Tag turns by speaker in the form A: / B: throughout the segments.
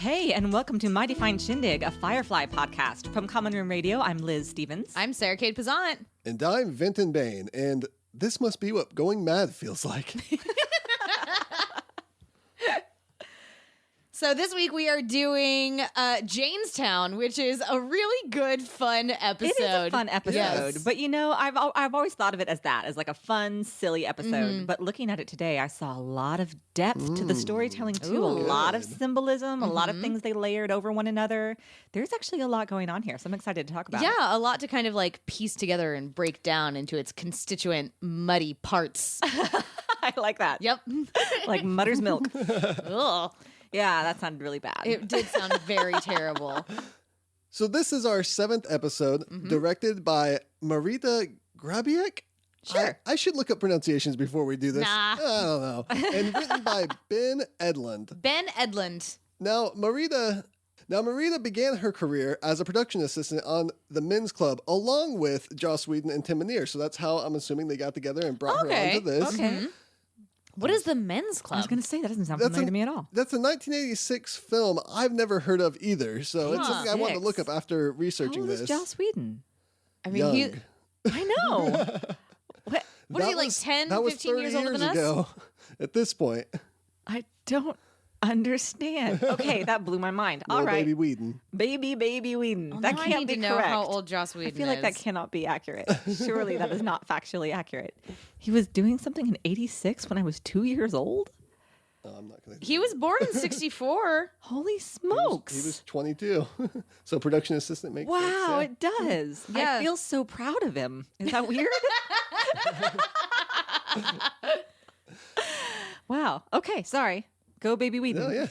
A: Hey, and welcome to Mighty Fine Shindig, a Firefly podcast. From Common Room Radio, I'm Liz Stevens.
B: I'm Sarah Kate Pazant.
C: And I'm Vinton Bain, and this must be what going mad feels like.
B: So this week we are doing Jaynestown, which is a really good, fun episode.
A: It is a fun episode,
C: Yes.
A: but you know, I've always thought of it as that, as like a fun, silly episode. But looking at it today, I saw a lot of depth to the storytelling too.
B: Ooh.
A: A lot of symbolism, a lot of things they layered over one another. There's actually a lot going on here, so I'm excited to talk about it.
B: Yeah, a lot to kind of like piece together and break down into its constituent muddy parts.
A: I like that.
B: Yep.
A: Like mutter's milk.
B: Ugh.
A: Yeah, that sounded really bad.
B: It did sound very terrible.
C: So this is our 7th episode, directed by Marita Grabiek.
B: Sure.
C: I should look up pronunciations before we do this.
B: Nah.
C: I don't know. And written by Ben Edlund.
B: Ben Edlund.
C: Now, Marita began her career as a production assistant on The Men's Club, along with Joss Whedon and Tim Minear. So that's how I'm assuming they got together and brought her onto this.
A: Okay.
B: What is the men's club?
A: I was going to say, that doesn't sound familiar to me at all.
C: That's a 1986 film I've never heard of either. So it's something I wanted to look up after researching
A: How old
C: this.
A: is Joss Whedon?
B: I mean,
C: Young.
A: I know.
B: what is he, like 10,
C: that was
B: 15 years
C: 30
B: older than us?
C: ago at this point.
A: I don't understand. Okay, that blew my mind. All
C: Little
A: right.
C: Baby Whedon.
A: Baby Whedon. That
B: Now
A: can't
B: I need
A: be
B: to know
A: correct.
B: how old Joss Whedon
A: I feel like that
B: is.
A: cannot be accurate. Surely that is not factually accurate. He was doing something in 86 when I was 2 years old?
C: I'm not going to.
B: He was born in 64.
A: Holy smokes.
C: He was 22. So production assistant makes sense.
A: Wow,
C: Yeah.
A: it does.
B: Yeah.
A: I feel so proud of him. Is that weird? Wow. Okay, sorry. Go Baby Whedon.
C: Oh, yeah.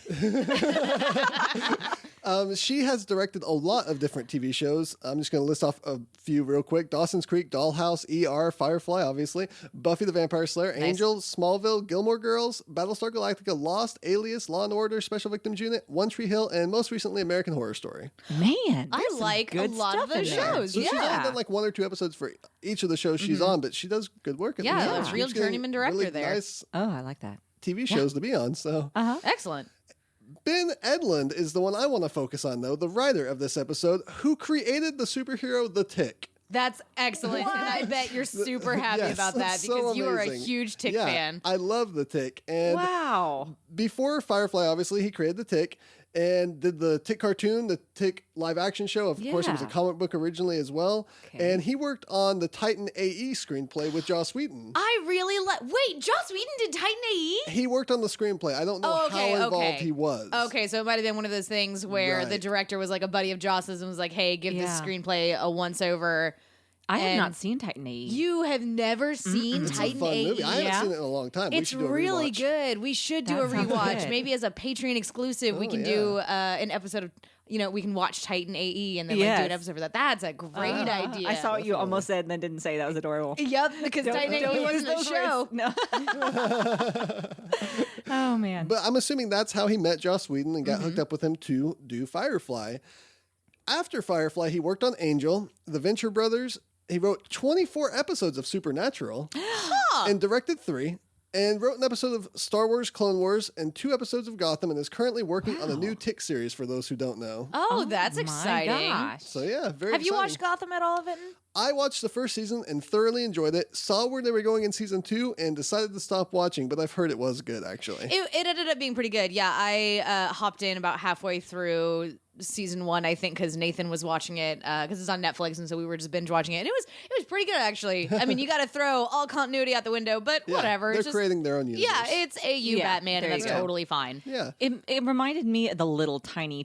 C: She has directed a lot of different TV shows. I'm just going to list off a few real quick. Dawson's Creek, Dollhouse, ER, Firefly, obviously, Buffy the Vampire Slayer, Angel, Smallville, Gilmore Girls, Battlestar Galactica, Lost, Alias, Law & Order, Special Victims Unit, One Tree Hill, and most recently American Horror Story.
A: Man,
B: I
A: there's some
B: like a
A: good
B: lot of
A: stuff in
B: those
A: there.
B: shows.
C: So she's only
B: Yeah.
C: done like 1 or 2 episodes for each of the shows she's on, but she does good work. At
B: Yeah,
C: least.
B: that's
C: She
B: real
C: keeps getting
B: journeyman director
C: really
B: there.
C: Nice
A: Oh, I like that.
C: TV shows to be on. So
B: Excellent.
C: Ben Edlund is the one I want to focus on, though, the writer of this episode, who created the superhero The Tick.
B: That's excellent. And I bet you're super happy
C: Yes,
B: about that
C: that's so
B: because you are a
C: amazing.
B: huge Tick
C: Yeah,
B: fan.
C: I love The Tick. And
A: Wow.
C: before Firefly, obviously, he created The Tick and did the Tick cartoon, the Tick live action show. Of course, it was a
A: Yeah.
C: comic book originally as well.
A: Okay.
C: And he worked on the Titan AE screenplay with Joss Whedon.
B: I really wait, Joss Whedon did Titan AE?
C: He worked on the screenplay. I don't know
B: Oh, okay,
C: how involved
B: okay.
C: he was.
B: Okay, so it might have been one of those things where the
C: Right.
B: director was like a buddy of Joss's and was like, hey, give this
A: Yeah.
B: screenplay a once over.
A: I have
B: And
A: not seen Titan AE.
B: You have never seen
C: It's a
B: Titan
C: fun
B: AE?
C: movie. I haven't
A: Yeah.
C: seen it in a long time. We
B: It's
C: should do a
B: really
C: rewatch.
B: good. We should do
A: That
B: a
A: sounds
B: rewatch.
A: good.
B: Maybe as a Patreon exclusive, we
C: Oh,
B: can
C: yeah.
B: do an episode of, we can watch Titan AE and then like, do
A: Yes.
B: an episode for that. That's a great idea.
A: I saw what you almost said and then didn't say. That was adorable.
B: Yep, because Titan AE wasn't a show.
A: No. Oh, man.
C: But I'm assuming that's how he met Joss Whedon and got hooked up with him to do Firefly. After Firefly, he worked on Angel, The Venture Brothers. He wrote 24 episodes of Supernatural and directed 3. And wrote an episode of Star Wars Clone Wars and 2 episodes of Gotham and is currently working on a new Tick series for those who don't know.
B: Oh, that's
A: my
B: exciting.
A: gosh.
C: So yeah, very
B: Have you
C: exciting.
B: watched Gotham at all, Vinton?
C: I watched the first season and thoroughly enjoyed it. Saw where they were going in season 2 and decided to stop watching, but I've heard it was good actually.
B: It ended up being pretty good. Yeah, I hopped in about halfway through season 1, I think, because Nathan was watching it because it's on Netflix, and so we were just binge watching it, and it was pretty good actually. I mean, you got to throw all continuity out the window, but
C: Yeah,
B: whatever.
C: They're
B: It's just,
C: creating their own universe.
B: yeah, it's AU Batman,
A: there
B: and
A: you
B: that's
A: go.
B: totally fine.
C: Yeah.
A: It reminded me of the little tiny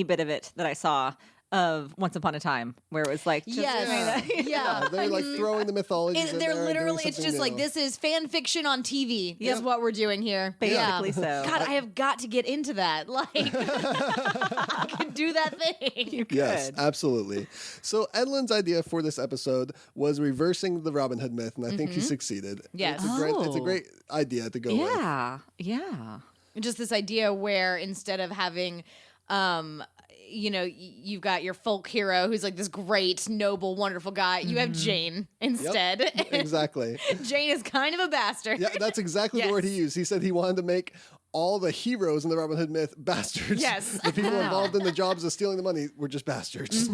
A: bit of it that I saw of Once Upon a Time, where it was like, just
B: Yes, yeah.
C: They're like throwing the mythology.
B: They're literally, it's just like, this is fan fiction on TV is what we're doing here.
A: Basically so.
B: God, I have got to get into that. Like, I can do that thing.
A: You could.
C: Yes, absolutely. So Edlund's idea for this episode was reversing the Robin Hood myth, and I think he succeeded.
B: Yes.
C: It's a great idea to go with.
A: Yeah. Yeah.
B: Just this idea where instead of having you've got your folk hero who's like this great, noble, wonderful guy. You have Jane instead.
C: Exactly.
B: Jane is kind of a bastard.
C: Yeah, that's exactly the
B: Yes.
C: word he used. He said he wanted to make all the heroes in the Robin Hood myth bastards.
B: Yes.
C: The people involved in the jobs of stealing the money were just bastards.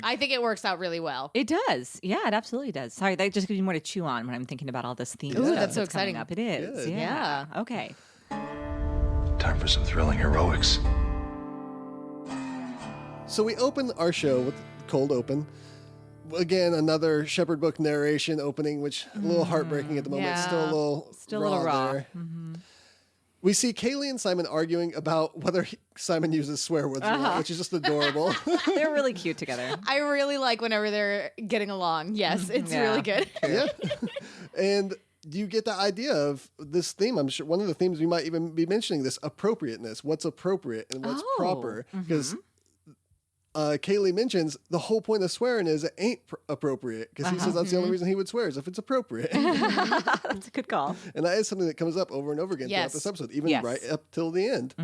B: I think it works out really well.
A: It does. Yeah, it absolutely does. Sorry, that just gives me more to chew on when I'm thinking about all this theme.
C: Ooh,
A: stuff
B: that's so
A: coming
B: exciting.
A: Up. It is.
C: Good.
A: Yeah. Okay.
D: Time for some thrilling heroics.
C: So we open our show with cold open. Again, another Shepherd book narration opening, which a little heartbreaking at the moment.
B: Yeah.
C: Still a little
A: raw.
C: there. We see Kaylee and Simon arguing about whether Simon uses swear words or not, which is just adorable.
A: They're really cute together.
B: I really like whenever they're getting along. Yes, it's
A: Yeah.
B: really good.
C: Yeah. And you get the idea of this theme. I'm sure one of the themes we might even be mentioning this appropriateness. What's appropriate and what's proper. Because Kaylee mentions the whole point of swearing is it ain't appropriate. Because he says that's the only reason he would swear is if it's appropriate.
A: That's a good call.
C: And that is something that comes up over and over again throughout
B: Yes.
C: this episode, even
A: Yes.
C: right up till the end.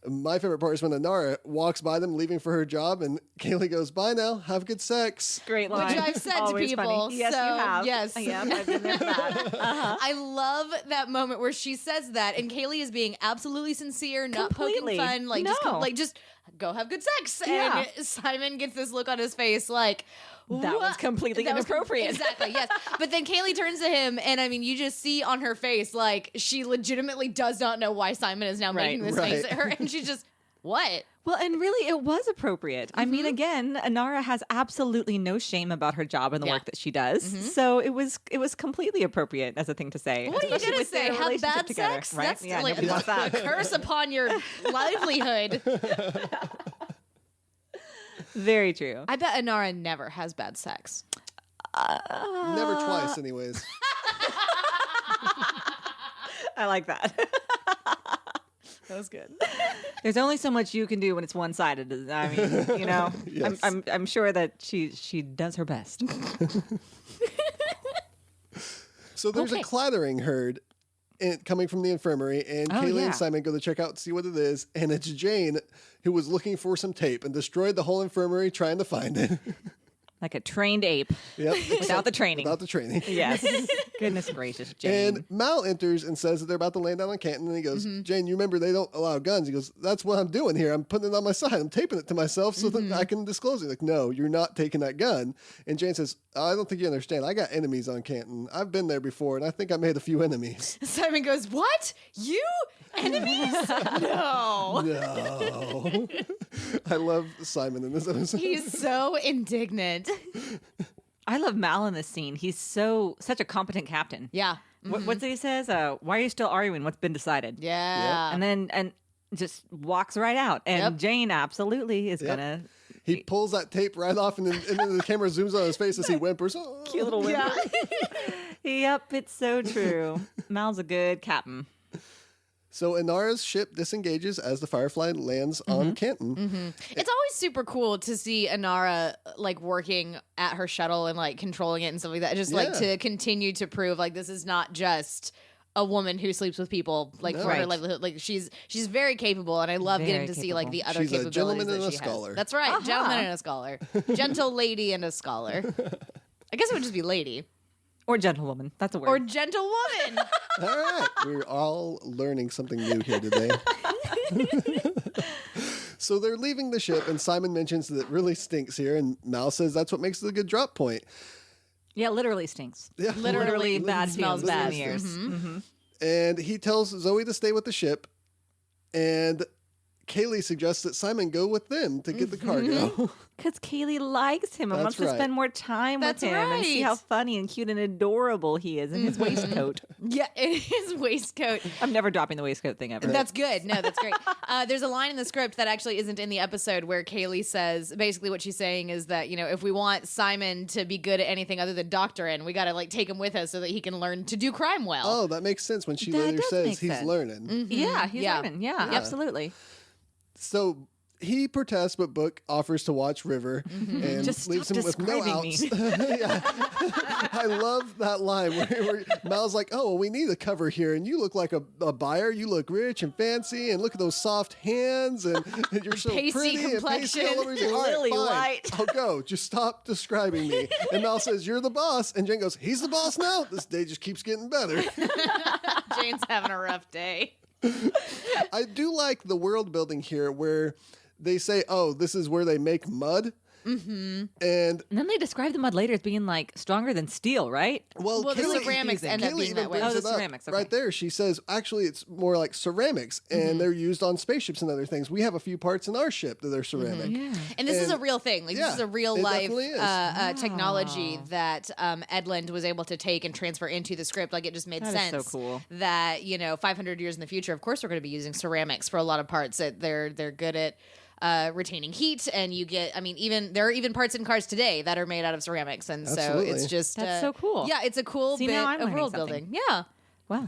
C: My favorite part is when Inara walks by them leaving for her job and Kaylee goes, bye now, have good sex.
A: Great line.
B: Which I've said to
A: Always
B: people.
A: funny. Yes,
B: so,
A: you have.
B: Yes.
A: Yeah, I've been there for that.
B: I love that moment where she says that, and Kaylee is being absolutely sincere, not
A: Completely.
B: poking fun, like
A: No.
B: just go have good sex.
A: Yeah.
B: And Simon gets this look on his face, like
A: That was
B: "What?"
A: completely
B: That was
A: inappropriate.
B: exactly, yes. But then Kaylee turns to him, and I mean, you just see on her face, like she legitimately does not know why Simon is now making this face at her, and she's just what?
A: Well, and really, it was appropriate. I mean, again, Inara has absolutely no shame about her job and the
B: Yeah.
A: work that she does. So it was completely appropriate as a thing to say.
B: What are you
A: especially
B: gonna
A: with
B: say?
A: their
B: Have
A: relationship
B: bad
A: together,
B: sex?
A: right?
B: That's
A: Yeah,
B: like
A: nobody wants that.
B: a curse upon your livelihood.
A: Very true.
B: I bet Inara never has bad sex.
C: Never twice, anyways.
A: I like that.
B: That was good.
A: There's only so much you can do when it's one-sided. I mean, you know,
C: Yes.
A: I'm sure that she does her best.
C: So there's
B: Okay.
C: a clattering heard coming from the infirmary, and
A: Oh,
C: Kaylee
A: yeah.
C: and Simon go to check out to see what it is, and it's Jane who was looking for some tape and destroyed the whole infirmary trying to find it.
A: Like a trained ape
C: Yep.
A: without the training.
C: Without the training.
A: Yes. Goodness gracious, Jane.
C: And Mal enters and says that they're about to land down on Canton, and he goes, Jane, you remember they don't allow guns. He goes, that's what I'm doing here. I'm putting it on my side. I'm taping it to myself so that I can disclose it. Like, no, you're not taking that gun. And Jane says, I don't think you understand. I got enemies on Canton. I've been there before, and I think I made a few enemies.
B: Simon goes, "What? You enemies? No."
C: No. I love Simon in this episode.
B: He's so indignant.
A: I love Mal in this scene. He's such a competent captain.
B: Yeah.
A: What's it he says? Why are you still arguing? What's been decided?
B: Yeah.
A: And just walks right out. And
B: Yep.
A: Jane absolutely is gonna
C: He pulls that tape right off, and then the camera zooms on his face as he whimpers. Oh.
A: cute little whimper. Yep, it's so true. Mal's a good captain.
C: So Inara's ship disengages as the Firefly lands on Canton.
B: It's always super cool to see Inara like working at her shuttle and like controlling it and stuff like that. Just like
C: Yeah.
B: to continue to prove like this is not just a woman who sleeps with people like for her
A: Right.
B: livelihood. Like she's very capable, and I love
A: Very
B: getting to see like the other
C: She's a
B: capabilities
C: gentleman
B: that
C: and a
B: she
C: scholar.
B: has. That's right, gentleman and a scholar, gentle lady and a scholar. I guess it would just be lady
A: Or gentlewoman. That's a word.
B: or gentle woman.
C: All right. We're all learning something new here today. So they're leaving the ship, and Simon mentions that it really stinks here, and Mal says that's what makes it a good drop point.
A: yeah, literally stinks.
C: Yeah.
A: Literally bad
B: smells
A: fumes in
B: bad.
A: the ears.
C: And he tells Zoe to stay with the ship, and Kaylee suggests that Simon go with them to get the cargo.
A: Because Kaylee likes him and
C: That's
A: wants to
C: right.
A: spend more time
B: That's
A: with him and see
B: right.
A: how funny and cute and adorable he is in his waistcoat.
B: Yeah, in his waistcoat.
A: I'm never dropping the waistcoat thing ever.
B: That's good. No, that's great. There's a line in the script that actually isn't in the episode where Kaylee says basically what she's saying is that, you know, if we want Simon to be good at anything other than doctoring, we got to like take him with us so that he can learn to do crime well.
C: Oh, that makes sense when she
A: That
C: later
A: does
C: says
A: make
C: he's
A: sense.
C: learning.
A: Yeah, he's
B: Yeah.
A: learning. Yeah, absolutely.
C: So he protests, but Book offers to watch River and
A: Just
C: leaves
A: stop
C: him with no
A: describing
C: outs.
A: me.
C: Yeah. I love that line where Mal's like, "Oh, well, we need a cover here, and you look like a buyer. You look rich and fancy, and look at those soft hands, and you're so
B: Pasty
C: pretty and pasty
B: complexion.
C: all over." He's like, "All right,
A: Lily
C: fine.
A: white."
C: I'll go. Just stop describing me." And Mal says, "You're the boss," and Jen goes, "He's the boss now." This day just keeps getting better.
B: Jane's having a rough day.
C: I do like the world building here where they say, oh, this is where they make mud.
B: Mm-hmm.
C: And
A: then they describe the mud later as being like stronger than steel, right?
C: well,
B: the
C: Kaylee-
B: ceramics end up
C: Kaylee
B: being
C: even
B: that way.
C: brings
A: Oh,
C: it
A: the
C: up
A: ceramics, okay.
C: right there. She says, actually, it's more like ceramics, and they're used on spaceships and other things. We have a few parts in our ship that are ceramic.
A: Yeah.
B: And this is
C: And-
B: a real thing. Like, this
C: yeah,
B: is a real
C: it
B: life
C: definitely is.
B: technology that Edlund was able to take and transfer into the script. Like, it just made
A: That is
B: sense
A: so cool.
B: that, 500 years in the future, of course, we're going to be using ceramics for a lot of parts that they're good at. Retaining heat, and you get, there are even parts in cars today that are made out of ceramics, and
C: Absolutely.
B: so it's just
A: That's so cool.
B: Yeah, it's a cool
A: See,
B: bit
A: now I'm
B: of
A: learning
B: world
A: something.
B: building. Yeah,
A: Wow.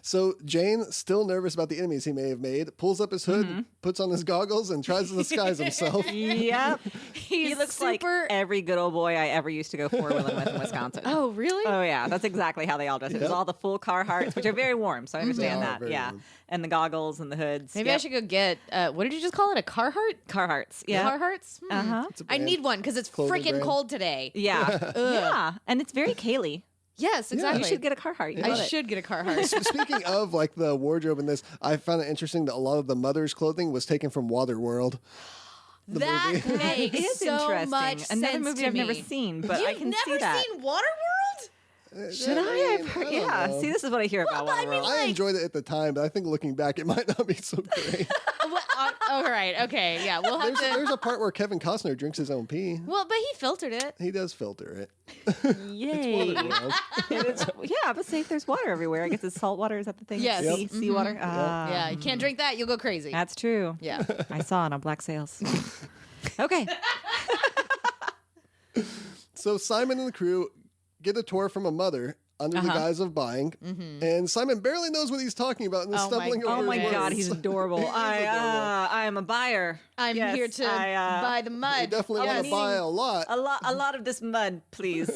C: So Jane, still nervous about the enemies he may have made, pulls up his hood, puts on his goggles, and tries to disguise himself.
A: Yep.
B: he
A: He looks like every good old boy I ever used to go four-wheeling with in Wisconsin.
B: Oh, really?
A: Oh yeah, that's exactly how they all dress. It was all the full Carhartts, which are very warm, so I understand
C: They are
A: that.
C: very
A: Yeah,
C: warm.
A: and the goggles and the hoods.
B: Maybe I
A: Yep.
B: should go get what did you just call it? A Carhartt?
A: Carhartts. Yeah.
B: Carhartts?
A: Uh huh.
C: It's a
B: I
C: brand.
B: need one because it's
C: Clothing
B: freaking
C: brand.
B: cold today.
A: Yeah. Yeah. And it's very Kaylee.
B: Yes, exactly.
A: You should get a Carhartt. You
B: I
A: love it.
B: should get a Carhartt.
C: Speaking of like the wardrobe in this, I found it interesting that a lot of the mother's clothing was taken from Waterworld.
B: That
C: movie.
B: makes
A: It is
B: so
A: interesting.
B: much
A: Another
B: sense
A: movie
B: to
A: I've never
B: me.
A: seen, but
B: You've
A: I can
B: never
A: see that.
B: seen Waterworld?
A: Should I? I've heard, yeah. See, this is what I hear about
B: Well, I mean,
A: Waterworld.
C: I enjoyed it at the time, but I think looking back, it might not be so great.
B: All right. Okay. Yeah. We'll have
C: There's
B: to.
C: a part where Kevin Costner drinks his own pee.
B: Well, but he filtered it.
C: He does filter it.
A: Yay.
C: Waterworld.
A: It is- yeah, but say if there's water everywhere. I guess it's salt water. Is that the thing?
B: Yes.
A: Sea, seawater. Ah,
B: Yeah. You can't drink that. You'll go crazy.
A: That's true.
B: Yeah.
A: I saw it on Black Sails. Okay.
C: So Simon and the crew get a tour from a mother under the guise of buying, and Simon barely knows what he's talking about and is
B: Oh my
C: stumbling over
A: Oh my
C: words.
A: God, he's adorable.
C: He is adorable.
A: I am a buyer.
B: I'm
A: Yes,
B: here to
A: I,
B: buy the mud.
C: You definitely want to
A: Yes.
C: buy a lot.
A: A lot of this mud, please.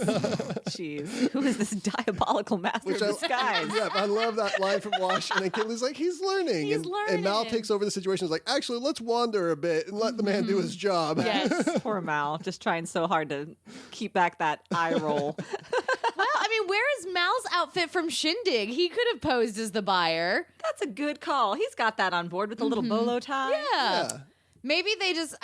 A: Jeez, who is this diabolical master of disguise?
C: Yeah, I love that line from Wash. And then Kinley's like, he's learning.
B: He's
C: And Mal
B: learning.
C: takes over the situation. He's like, actually, let's wander a bit and let the man do his job.
B: Yes.
A: Poor Mal, just trying so hard to keep back that eye roll.
B: Well, I mean, where is Mal's outfit from Shindig? He could have posed as the buyer.
A: That's a good call. He's got that on board with the little bolo tie.
B: Yeah.
C: Yeah.
B: Maybe they just,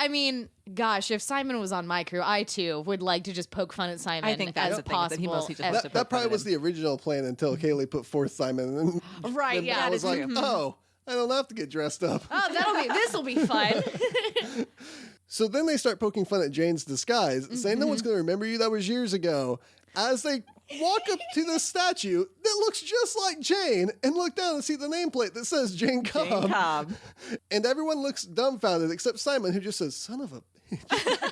B: gosh, if Simon was on my crew, I too would like to just poke fun at Simon
A: I think that's
B: as
A: the thing, that he
B: possible.
A: mostly just
B: as-
A: wants to
C: That
A: poke
C: probably
A: fun at
C: was
A: him.
C: the original plan until Kaylee put forth Simon. And
B: Right,
C: then
B: yeah,
C: Mal
B: that
C: was
B: is
C: like,
B: true.
C: oh, I don't have to get dressed up.
B: Oh, this'll be fun.
C: So then they start poking fun at Jane's disguise, saying no one's
B: Mm-hmm.
C: going to remember you. That was years ago. As they walk up to the statue that looks just like Jane and look down and see the nameplate that says Jane Cobb.
A: Jane Cobb.
C: And everyone looks dumbfounded except Simon, who just says, son of a bitch.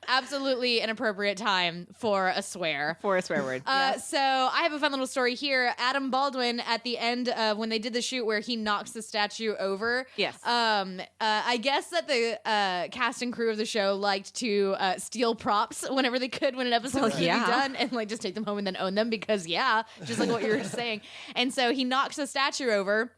B: Absolutely an appropriate time for a swear.
A: For a swear word.
B: So I have a fun little story here. Adam Baldwin, at the end of when they did the shoot where he knocks the statue over.
A: Yes.
B: I guess that the cast and crew of the show liked to steal props whenever they could when an episode was going to
A: yeah.
B: be done, and like just take them home and then own them because just like what you were saying. And so he knocks the statue over.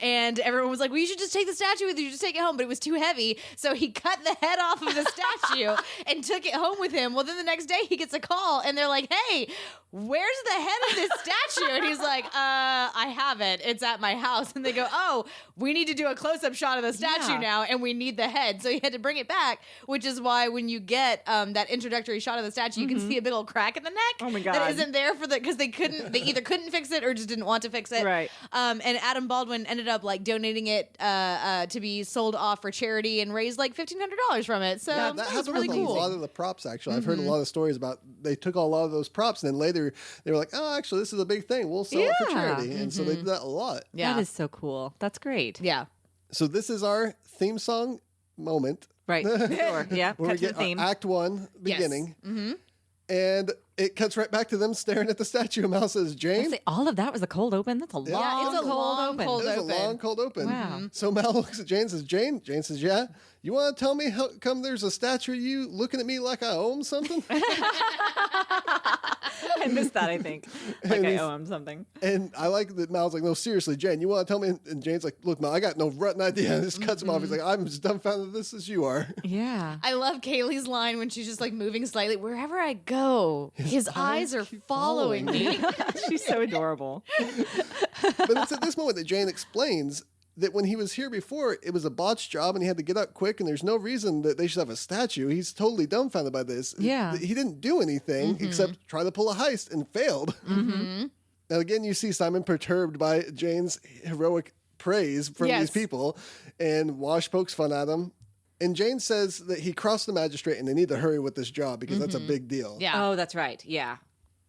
B: And everyone was like, well, you should just take the statue with you, just take it home. But it was too heavy. So he cut the head off of the statue and took it home with him. Well, then the next day he gets a call and they're like, hey, where's the head of this statue? And he's like, I have it. It's at my house. And they go, oh, we need to do a close-up shot of the statue
A: Yeah.
B: now and we need the head. So he had to bring it back, which is why when you get that introductory shot of the statue, you can see a big old crack in the neck.
A: Oh my
B: That
A: God.
B: isn't there for because they either couldn't fix it or just didn't want to fix it.
A: Right.
B: And Adam Baldwin ended up like donating it to be sold off for charity and raised like $1,500 from it. So
C: That
B: that was
C: happened
B: really
C: with
B: cool.
C: a lot of the props, actually. I've heard a lot of stories about they took a lot of those props and then later they were like, oh, actually, this is a big thing. We'll sell it for
A: Yeah.
C: charity. And so they did that a lot.
B: Yeah.
A: That is so cool. That's great.
B: Yeah.
C: So this is our theme song moment.
A: Right. Sure. Yeah.
C: Where
A: Cut
C: we
A: to the
C: get
A: theme.
C: Act 1 beginning.
B: Mm-hmm.
C: And it cuts right back to them staring at the statue. And Mal says,
A: I
C: Jane?
A: say, all of that was a cold open. That's a long,
B: Yeah, it's a
A: cold
B: long,
A: open.
B: cold-
C: It was a
B: open.
C: long, cold open.
A: Wow.
C: So Mal looks at Jane and says, Jane? Jane says, yeah. You want to tell me how come there's a statue of you looking at me like I own something?
A: I missed that, I think. Like
C: And
A: I
C: he's-
A: owe him something.
C: And I like that Mal's like, no, seriously, Jane, you want to tell me? And Jane's like, look, Mal, I got no rotten idea. And just cuts him off. He's like, I'm as dumbfounded this as you are.
A: Yeah.
B: I love Kaylee's line when she's just like moving slightly. Wherever I go, his eyes are
C: keep
B: following me.
A: She's so adorable.
C: But it's at this moment that Jane explains that when he was here before, it was a botched job and he had to get out quick, and there's no reason that they should have a statue. He's totally dumbfounded by this.
A: Yeah.
C: He didn't do anything except try to pull a heist and failed. Now, again, you see Simon perturbed by Jane's heroic praise from
B: Yes.
C: these people, and Wash pokes fun at him. And Jane says that he crossed the magistrate and they need to hurry with this job because that's a big deal.
B: Yeah.
A: Oh, that's right. Yeah.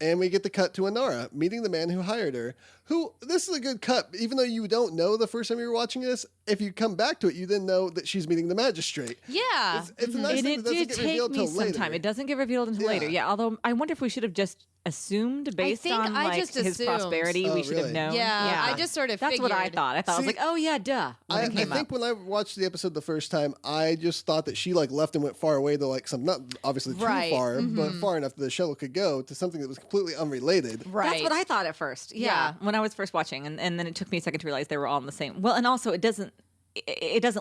C: And we get the cut to Inara, meeting the man who hired her, who, this is a good cut, even though you don't know the first time you were watching this, if you come back to it, you then know that she's meeting the magistrate.
B: Yeah.
C: It's a nice
A: And
C: thing
A: it
C: that doesn't
A: did
C: get
A: take
C: revealed
A: me
C: till
A: some
C: later.
A: time. It doesn't get revealed until later. Yeah, although I wonder if we should have just assumed based
B: think
A: on
B: I
A: like
B: just
A: his
B: assumed.
A: prosperity,
C: Oh,
A: we should
C: really?
A: have known.
B: Yeah, I just sort of
A: That's what I
B: figured.
A: thought. I thought I was
C: See,
A: like, oh yeah, duh. When
C: I
A: it came
C: think
A: up.
C: when I watched the episode the first time, I just thought that she like left and went far away to like some, not obviously
B: Right,
C: too far, but far enough that the shuttle could go to something that was completely unrelated.
B: Right.
A: That's what I thought at first. Yeah. When I was first watching, and then it took me a second to realize they were all in the same. Well, and also it doesn't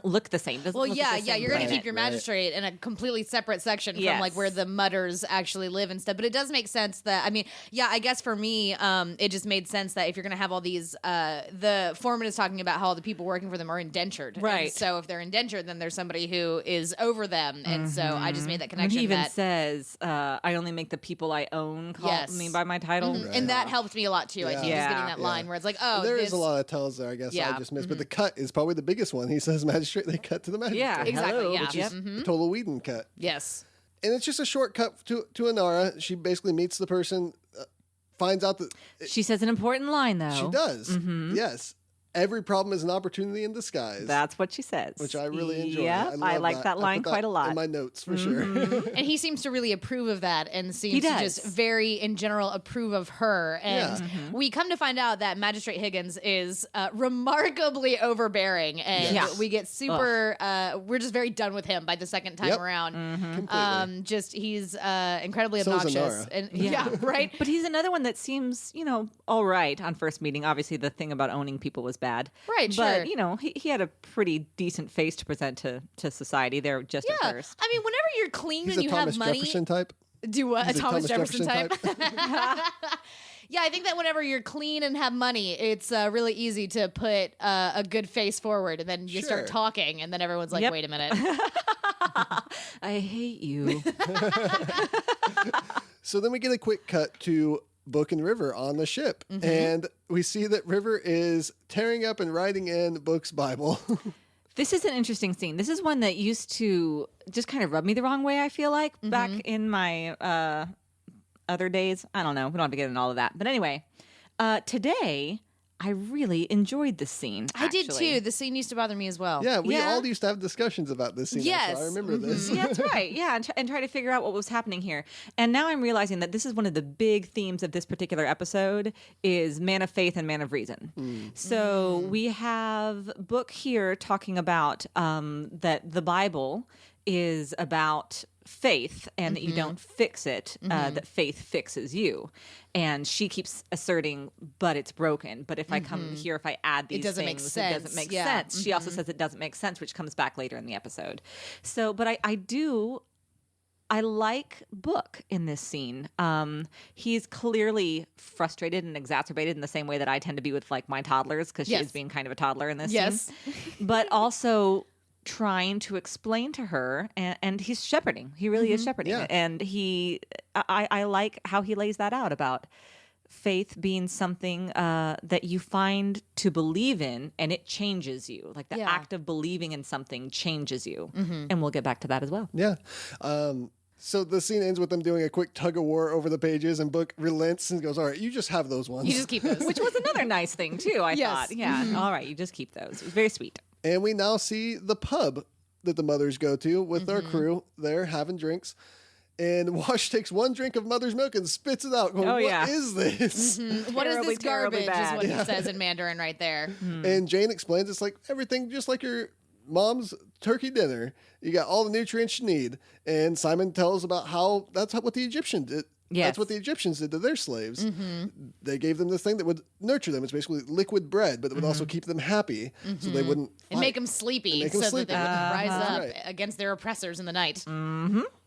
A: look the same. It doesn't
B: Well,
A: look
B: yeah,
A: like the same
B: you're going to
A: planet.
B: keep your magistrate in a completely separate section from
A: Yes.
B: like where the mutters actually live and stuff. But it does make sense that, I mean, yeah, I guess for me, it just made sense that if you're going to have all these, the foreman is talking about how all the people working for them are indentured.
A: Right.
B: And so if they're indentured, then there's somebody who is over them. And so I just made that
A: And
B: connection.
A: he even
B: that,
A: says, "I only make the people I own call
B: Yes.
A: me by my title."
B: And that helped me a lot too. I think
A: Yeah.
B: just getting that line where it's like, oh,
C: There
B: this,
C: is a lot of tells there, I guess
B: Yeah.
C: I just missed. But the cut is probably the biggest one. He says magistrate, they cut to the magistrate.
A: Yeah,
B: Exactly,
A: hello,
B: yeah.
A: which is-
C: A total Whedon cut.
B: Yes.
C: And it's just a shortcut to Inara. She basically meets the person, finds out that
A: She says an important line though.
C: she does. Yes. Every problem is an opportunity in disguise.
A: That's what she says.
C: which I really enjoy.
A: Yeah, I
C: love
A: like that line
C: put
A: quite a lot.
C: in my notes for sure.
B: And he seems to really approve of that and
A: He
B: seems to
A: does.
B: just very, in general, approve of her. And
C: Yeah.
B: we come to find out that Magistrate Higgins is remarkably overbearing. And
A: Yeah.
B: we get super, we're just very done with him by the second time
C: Yep.
B: around.
C: Completely.
B: Just, he's incredibly
C: So is
B: obnoxious.
C: Inara.
B: And yeah, right?
A: But he's another one that seems, all right on first meeting. Obviously, the thing about owning people was bad.
B: Right,
A: But,
B: sure.
A: he had a pretty decent face to present to society there just at
B: Yeah.
A: first.
B: I mean, whenever you're clean
C: He's
B: and
C: a
B: you
C: Thomas
B: have money.
C: Jefferson type.
B: Do what?
C: He's
B: A Thomas Jefferson type?
C: type.
B: Yeah, I think that whenever you're clean and have money, it's really easy to put a good face forward, and then you start
C: Sure.
B: talking, and then everyone's like,
A: Yep.
B: "Wait a minute."
A: I hate you.
C: So then we get a quick cut to Book and River on the ship.
B: Mm-hmm.
C: And we see that River is tearing up and writing in Book's Bible.
A: This is an interesting scene. This is one that used to just kind of rub me the wrong way, I feel like, back in my other days. I don't know. We don't have to get into all of that. But anyway, today, I really enjoyed this scene.
B: I did
A: actually.
B: too. The scene used to bother me as well.
C: Yeah, we
A: Yeah.
C: all used to have discussions about this scene.
B: Yes.
C: Actually. I remember this.
A: Yeah, that's right. Yeah, and try to figure out what was happening here. And now I'm realizing that this is one of the big themes of this particular episode is man of faith and man of reason. So we have Book here talking about that the Bible is about faith and that you don't fix it, that faith fixes you. And she keeps asserting, but it's broken. But if I come here, if I add these
B: doesn't make
A: things, it doesn't
B: sense.
A: make
B: Yeah.
A: sense. She also says it doesn't make sense, which comes back later in the episode. So, but I like Book in this scene. He's clearly frustrated and exacerbated in the same way that I tend to be with like my toddlers because she
B: Yes.
A: is being kind of a toddler in this
B: Yes.
A: scene. But also trying to explain to her, and he's shepherding. He really is shepherding.
C: Yeah.
A: And I like how he lays that out about faith being something that you find to believe in and it changes you. Like the
B: Yeah.
A: act of believing in something changes you. And we'll get back to that as well.
C: Yeah. So the scene ends with them doing a quick tug of war over the pages, and Book relents and goes, "All right, you just have those ones."
B: You just keep those.
A: Which was another nice thing too, I
B: Yes.
A: thought. Yeah. All right, you just keep those. It was very sweet.
C: And we now see the pub that the mothers go to with our crew there having drinks. And Wash takes one drink of mother's milk and spits it out. Going,
A: Oh,
C: "What
A: yeah.
C: is this?"
B: What is
A: Terribly,
B: this
A: terribly
B: garbage? Is
A: bad.
B: what he says in Mandarin right there.
C: And Jane explains it's like everything just like your Mom's turkey dinner. You got all the nutrients you need. And Simon tells about how what the Egyptians did.
A: Yes.
C: That's what the Egyptians did to their slaves. They gave them this thing that would nurture them. It's basically liquid bread, but it would also keep them happy so they wouldn't fight.
B: And make them sleepy
C: make 'em
B: so
C: sleepy.
B: that they wouldn't rise up
C: Right.
B: against their oppressors in the night.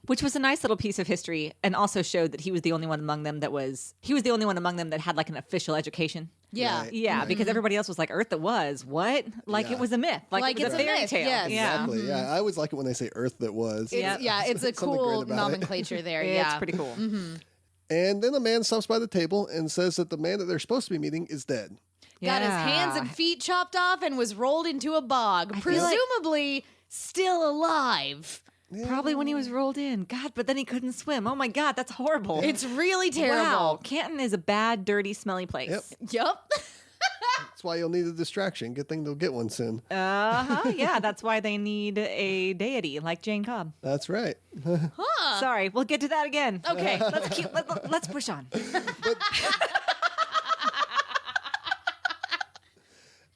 A: Which was a nice little piece of history, and also showed that he was the only one among them that had like an official education.
B: Yeah.
C: Right.
A: Yeah, because everybody else was like, Earth that was what? Like
C: Yeah.
A: it was a myth, like it was
B: it's
A: a
B: a
A: fairy
B: myth,
A: tale.
B: yes.
A: Yeah,
C: Exactly. Yeah, I always like it when they say Earth that was.
B: It's, yeah, it's a
C: Something great
B: cool
C: about it.
B: nomenclature there.
A: it's
B: Yeah.
A: pretty cool.
C: And then a man stops by the table and says that the man that they're supposed to be meeting is dead.
B: Got his
A: Yeah.
B: hands and feet chopped off and was rolled into a bog,
A: feel like-
B: presumably still alive.
A: Probably when he was rolled in. God, but then he couldn't swim. Oh my God, that's horrible.
B: It's really terrible.
A: Wow, Canton is a bad, dirty, smelly place.
C: Yep.
B: Yup.
C: That's why you'll need a distraction. Good thing they'll get one soon.
A: Yeah, that's why they need a deity like Jane Cobb.
C: That's right.
A: Sorry, we'll get to that again.
B: Okay.
A: Let's push on.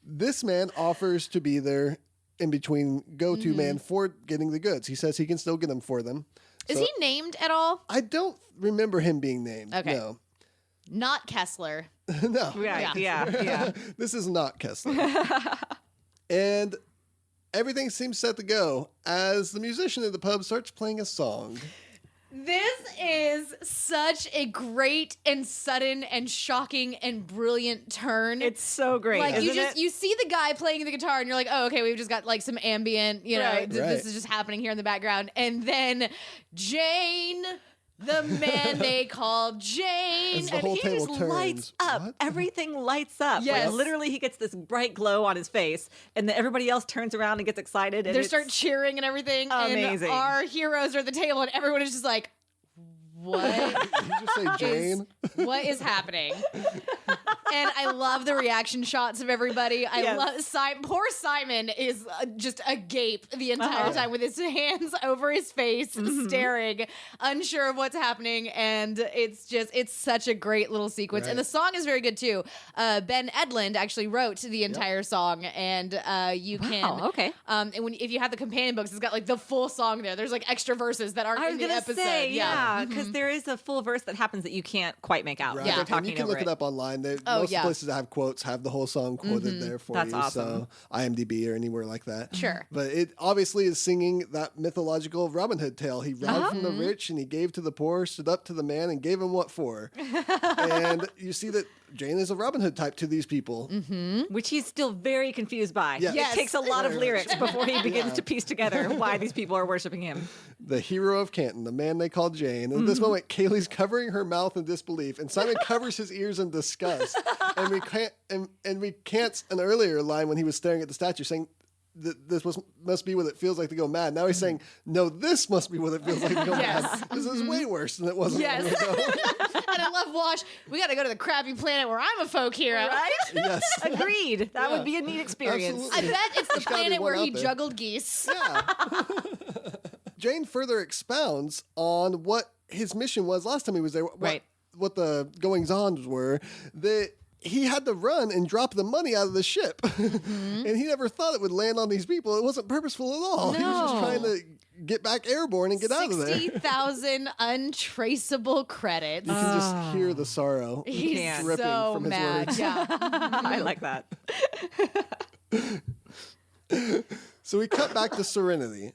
C: This man offers to be their in-between go-to man for getting the goods. He says he can still get them for them.
B: Is
C: So
B: he named at all?
C: I don't remember him being named.
B: Okay.
C: No.
B: Not Kessler.
C: No.
A: Right, yeah.
C: This is not Kessler. And everything seems set to go as the musician at the pub starts playing a song.
B: This is such a great and sudden and shocking and brilliant turn.
A: It's so great.
B: like
A: isn't
B: you
A: it?
B: you see the guy playing the guitar and you're like, oh, okay, we've just got like some ambient, you know,
A: Right.
C: Right.
B: this is just happening here in the background. And then Jane, the man they call Jane.
C: As the
A: and
C: whole
A: he
C: table
A: just
C: turns.
A: lights up.
C: What?
A: Everything lights up.
B: Yes.
A: Like, literally, he gets this bright glow on his face, and then everybody else turns around and gets excited. And
B: They
A: it's-
B: start cheering and everything.
A: Amazing.
B: And our heroes are at the table and everyone is just like, what?
C: Did you just say Jane?
B: What is happening? And I love the reaction shots of everybody. I
A: Yes.
B: love poor Simon is just agape the entire time with his hands over his face, staring, unsure of what's happening. And it's such a great little sequence. And
C: Right.
B: the song is very good too. Ben Edlund actually wrote the entire song, and you can
A: okay.
B: and if you have the companion books, it's got like the full song there. There's like extra verses that aren't
A: I was
B: in the
A: gonna
B: episode.
A: say, yeah, because there is a full verse that happens that you can't quite make out.
C: Right.
A: They're
C: And
A: talking
C: you can
A: over
C: look it up online. Most
B: yeah.
C: places that have quotes have the whole song quoted there for
A: That's
C: you.
A: awesome.
C: So IMDb or anywhere like that.
B: Sure.
C: But it obviously is singing that mythological Robin Hood tale. He robbed from the rich and he gave to the poor, stood up to the man and gave him what for. And you see that Jane is a Robin Hood type to these people.
A: Which he's still very confused by.
C: Yes.
B: Yes.
A: It takes a lot of
C: Very
A: lyrics before he begins to piece together why these people are worshiping him.
C: The hero of Canton, the man they call Jane. And at this moment, Kaylee's covering her mouth in disbelief, and Simon covers his ears in disgust. And recants an earlier line when he was staring at the statue, saying, this must be what it feels like to go mad. Now he's saying, no, this must be what it feels like to go
B: Yes.
C: mad. This is way worse than it was.
B: Yes. And I love Wash. We got to go to the crappy planet where I'm a folk hero.
A: Right?
C: Yes.
A: Agreed. That would be a neat experience.
C: Absolutely.
B: I bet it's the
C: There's gotta be
B: planet
C: one
B: where he
C: out there.
B: juggled geese.
C: Yeah. Jane further expounds on what his mission was last time he was there. What the goings-ons were. That he had to run and drop the money out of the ship. And he never thought it would land on these people. It wasn't purposeful at all. He was just
A: No.
C: trying to get back airborne and get out of there.
B: 60,000 untraceable credits.
C: You can just hear the sorrow
B: He's
A: can't.
C: dripping
B: so
C: from his
B: mad.
C: words.
B: Yeah.
A: I like that.
C: So we cut back to Serenity.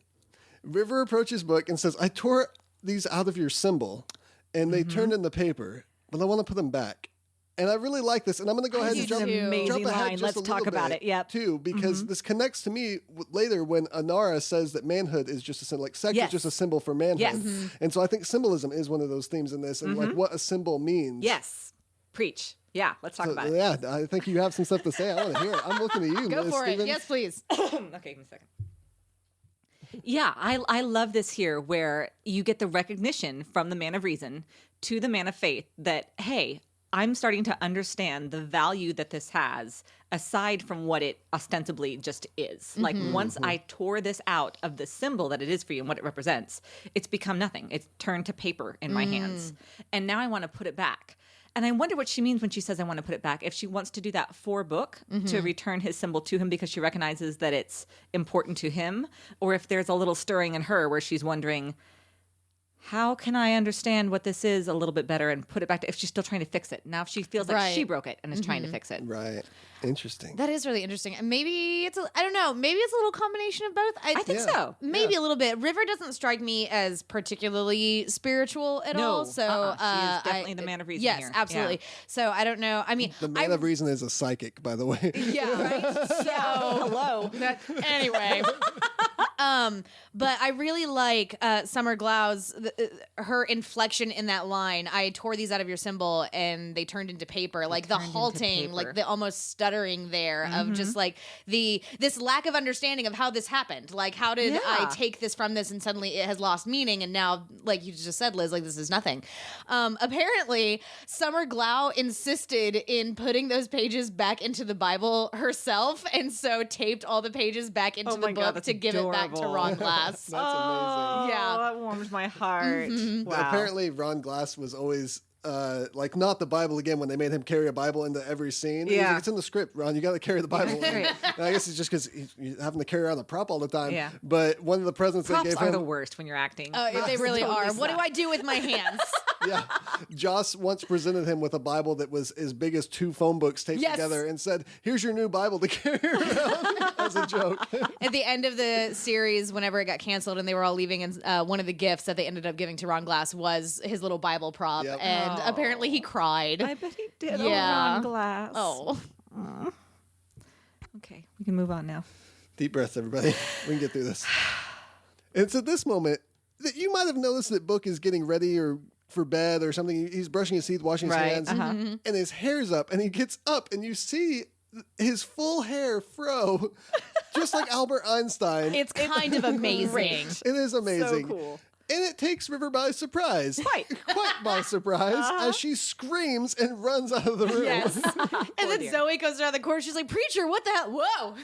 C: River approaches Book and says, I tore these out of your symbol, and they turned in the paper, but I want to put them back. And I really like this, and I'm going to go ahead
B: do
C: and jump,
B: too.
A: Amazing
C: jump ahead
A: line.
C: just
A: Let's
C: a
A: talk
C: little
A: about
C: bit,
A: it. Yep.
C: too, because this connects to me later when Inara says that manhood is just a symbol, like sex
A: Yes.
C: is just a symbol for manhood.
A: Yes.
C: And so I think symbolism is one of those themes in this, and like what a symbol means.
A: Yes. Preach. Yeah, let's talk
C: So,
A: about it.
C: yeah, I think you have some stuff to say. I want to hear it. I'm looking at you,
B: Go
C: Liz
B: for it.
C: Stevens.
B: Yes, please.
A: Okay, give me a second. Yeah, I love this here where you get the recognition from the man of reason to the man of faith that, hey, I'm starting to understand the value that this has aside from what it ostensibly just is. Like once I tore this out of the symbol that it is for you and what it represents, it's become nothing. It's turned to paper in my hands. And now I want to put it back. And I wonder what she means when she says, I want to put it back. If she wants to do that for Book to return his symbol to him because she recognizes that it's important to him, or if there's a little stirring in her where she's wondering, how can I understand what this is a little bit better and put it back to, if she's still trying to fix it. Now, if she feels like she broke it and is trying to fix it.
C: Right. Interesting.
B: That is really interesting. And maybe I don't know, maybe it's a little combination of both.
A: I think so.
B: Maybe a little bit. River doesn't strike me as particularly spiritual at all. So
A: she is definitely the man of reason here.
B: Yes, absolutely.
A: Yeah.
B: So I don't know. I mean,
C: The man of reason is a psychic, by the way.
B: yeah, right. So
A: Hello.
B: anyway. But I really like Summer Glau's her inflection in that line. I tore these out of your symbol and they turned into paper. Like the halting, like the almost stuttering there of just like this lack of understanding of how this happened. Like how did I take this from this and suddenly it has lost meaning and now, like you just said, Liz, like this is nothing. Apparently, Summer Glau insisted in putting those pages back into the Bible herself, and so taped all the pages back into the book to give it back to Ron Glass.
C: That's amazing.
B: Yeah.
A: That warms my heart. Wow.
C: Apparently, Ron Glass was always like not the Bible again when they made him carry a Bible into every scene. He's like, it's in the script, Ron. You got to carry the Bible. And I guess it's just because he's having to carry around the prop all the time.
A: Yeah.
C: But one of the presents
A: Props
C: they gave
A: are
C: him,
A: the worst when you're acting.
B: They really
A: totally
B: are. What do
A: suck.
B: I do with my hands?
C: yeah, Joss once presented him with a Bible that was as big as 2 phone books taped together and said, "Here's your new Bible to carry around," as a joke.
B: At the end of the series, whenever it got canceled and they were all leaving, and one of the gifts that they ended up giving to Ron Glass was his little Bible prop, and apparently he cried.
A: I bet he did.
B: Yeah.
A: Oh, Ron Glass.
B: Oh.
A: Okay, we can move on now.
C: Deep breaths, everybody. We can get through this. It's at this moment that you might have noticed that Book is getting ready or for bed or something. He's brushing his teeth, washing his hands, and his hair's up. And he gets up, and you see his full hair fro, just like Albert Einstein.
B: It's kind of amazing.
C: It is amazing.
A: So cool.
C: And it takes River by surprise.
A: Quite
C: by surprise, as she screams and runs out of the room.
B: Yes. And then Zoe goes around the corner. She's like, "Preacher, what the hell? Whoa."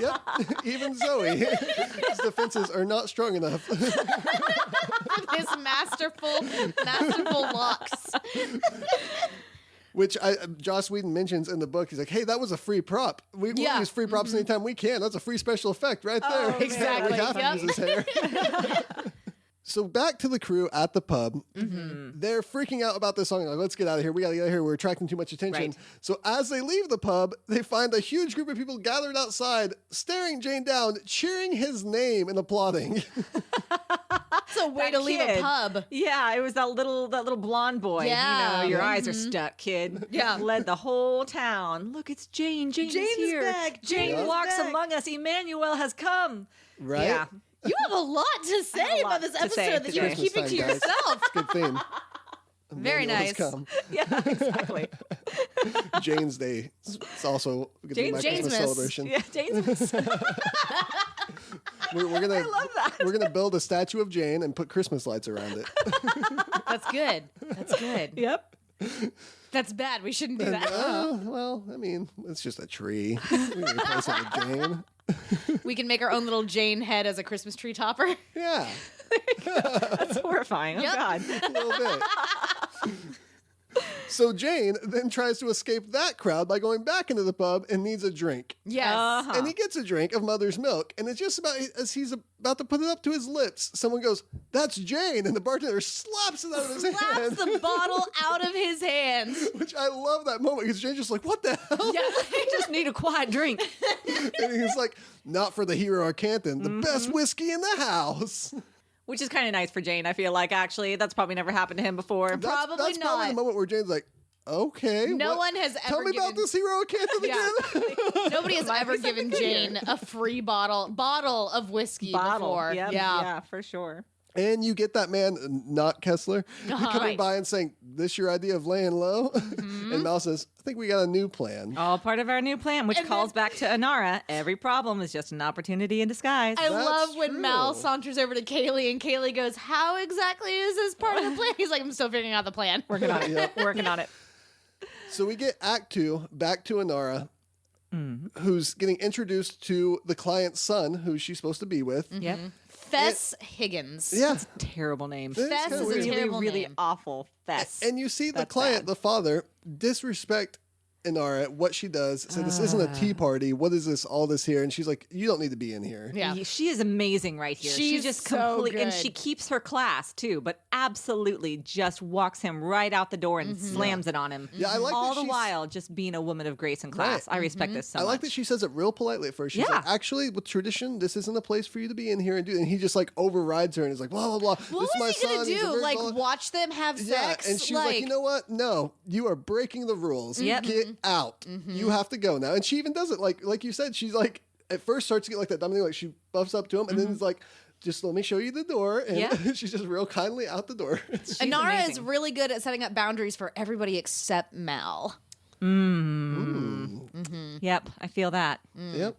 C: Yep, even Zoe. His defenses are not strong enough.
B: His masterful locks.
C: Which Joss Whedon mentions in the book. He's like, "Hey, that was a free prop. We use free props anytime we can. That's a free special effect right there."
B: Exactly.
C: We have to use his hair. So back to the crew at the pub. They're freaking out about this song. Like, let's get out of here. We got to get out of here. We're attracting too much attention.
A: Right.
C: So as they leave the pub, they find a huge group of people gathered outside, staring Jane down, cheering his name and applauding.
B: It's a way to leave a
A: kid.
B: pub.
A: Yeah, it was that little blonde boy.
B: Yeah.
A: You know, your eyes are stuck, kid.
B: Yeah.
A: Led the whole town. Look, it's Jane. Jane is here.
B: back.
A: Jane
B: Jane is
A: walks
B: back.
A: among us. Emmanuel has come.
C: Right?
A: Yeah.
B: You have a lot to say about this
A: to say
B: episode that you were
A: today.
B: keeping to
C: Christmas time,
B: yourself.
C: Good theme.
B: Very
C: Emmanuel has
B: nice.
C: come.
A: Yeah, exactly.
C: Jane's Day. It's also going to be my Christmas
B: Jaynesmas.
C: celebration.
A: Yeah, Jaynesmas.
C: We're gonna,
A: I love that.
C: We're going to build a statue of Jane and put Christmas lights around it.
B: That's good. That's good.
A: Yep.
B: That's bad. We shouldn't do that.
C: Well, I mean, it's just a tree. We can replace it with Jane.
B: We can make our own little Jane head as a Christmas tree topper.
C: Yeah,
A: That's horrifying.
B: Yep.
A: Oh, God.
C: a little bit. So Jane then tries to escape that crowd by going back into the pub and needs a drink.
B: Yes.
C: And he gets a drink of mother's milk. And it's just about as he's about to put it up to his lips, someone goes, "That's Jane." And the bartender slaps it out of his hand.
B: Slaps the bottle out of his hands.
C: Which I love that moment because Jane's just like, "What the hell?"
B: Yeah.
A: I just need a quiet drink.
C: And he's like, "Not for the hero of Canton, the best whiskey in the house."
A: Which is kind of nice for Jane, I feel like, actually. That's probably never happened to him before.
C: That's
B: Probably
C: probably
B: not.
C: the moment where Jane's like, "Okay,
B: No
C: what-
B: one has
C: tell
B: ever
C: me about
B: given-
C: this hero of Canton
B: Yeah.
C: again."
B: Nobody has ever given Jane a free bottle of whiskey before.
A: Yep.
B: Yeah.
A: Yeah, for sure.
C: And you get that man, not Kessler, coming
B: Right.
C: by and saying, "This your idea of laying low?" And Mal says, "I think we got a new plan."
A: All part of our new plan, which calls back to Inara. Every problem is just an opportunity in disguise.
B: I
C: That's
B: love when
C: true.
B: Mal saunters over to Kaylee and Kaylee goes, "How exactly is this part of the plan?" He's like, "I'm still figuring out the plan."
A: Working on it.
C: Yep.
A: Working on it.
C: So we get Act 2 back to Inara, who's getting introduced to the client's son, who she's supposed to be with.
A: Yep.
B: Fess Higgins.
C: Yeah.
A: That's a terrible name.
C: That
B: Fess
C: kinda
B: is a
C: weird.
B: terrible
A: really
B: name.
A: awful. Fess.
C: And you see the
A: That's
C: client,
A: bad.
C: the father, disrespect Inara, what she does. Say, this isn't a tea party. What is this, all this here? And she's like, you don't need to be in here.
B: Yeah.
A: She is amazing right here. She's
B: She's
A: just
B: so
A: completely, and
B: good.
A: she keeps her class too, but absolutely just walks him right out the door and slams it on him.
C: Yeah, I like
A: all
C: that
A: the
C: she's-
A: while just being a woman of grace and class.
C: Right.
A: I respect this so
C: I
A: much.
C: like that she says it real politely at first. She's
A: Yeah.
C: like, actually, with tradition, this isn't a place for you to be in here and do. And he just like overrides her and is like, blah blah blah.
B: What
C: this is my
B: was he gonna
C: son. He's a
B: do?
C: virgin,
B: Like
C: blah, blah.
B: watch them have
C: Yeah,
B: sex?
C: and she's like, you know what? No, you are breaking the rules.
A: Yep.
C: Get out. You have to go now. And she even does it like you said. She's like at first starts to get like that dominating. Like she buffs up to him and then is like, just let me show you the door. And
A: Yeah.
C: she's just real kindly out the door.
B: Inara is
A: amazing.
B: really good at setting up boundaries for everybody except Mal.
A: Yep, I feel that.
C: Yep.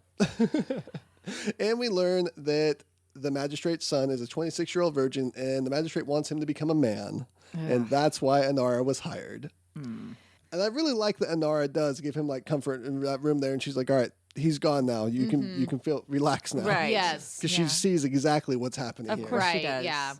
C: And we learn that the magistrate's son is a 26-year-old virgin, and the magistrate wants him to become a man, and that's why Inara was hired. And I really like that Inara does give him like comfort in that room there, and she's like, "All right, he's gone now. You can feel relax now,
A: Right.
B: Yes.
C: Because she sees exactly what's happening
A: Of
C: here.
A: course.
B: Right.
A: she does.
B: Yeah.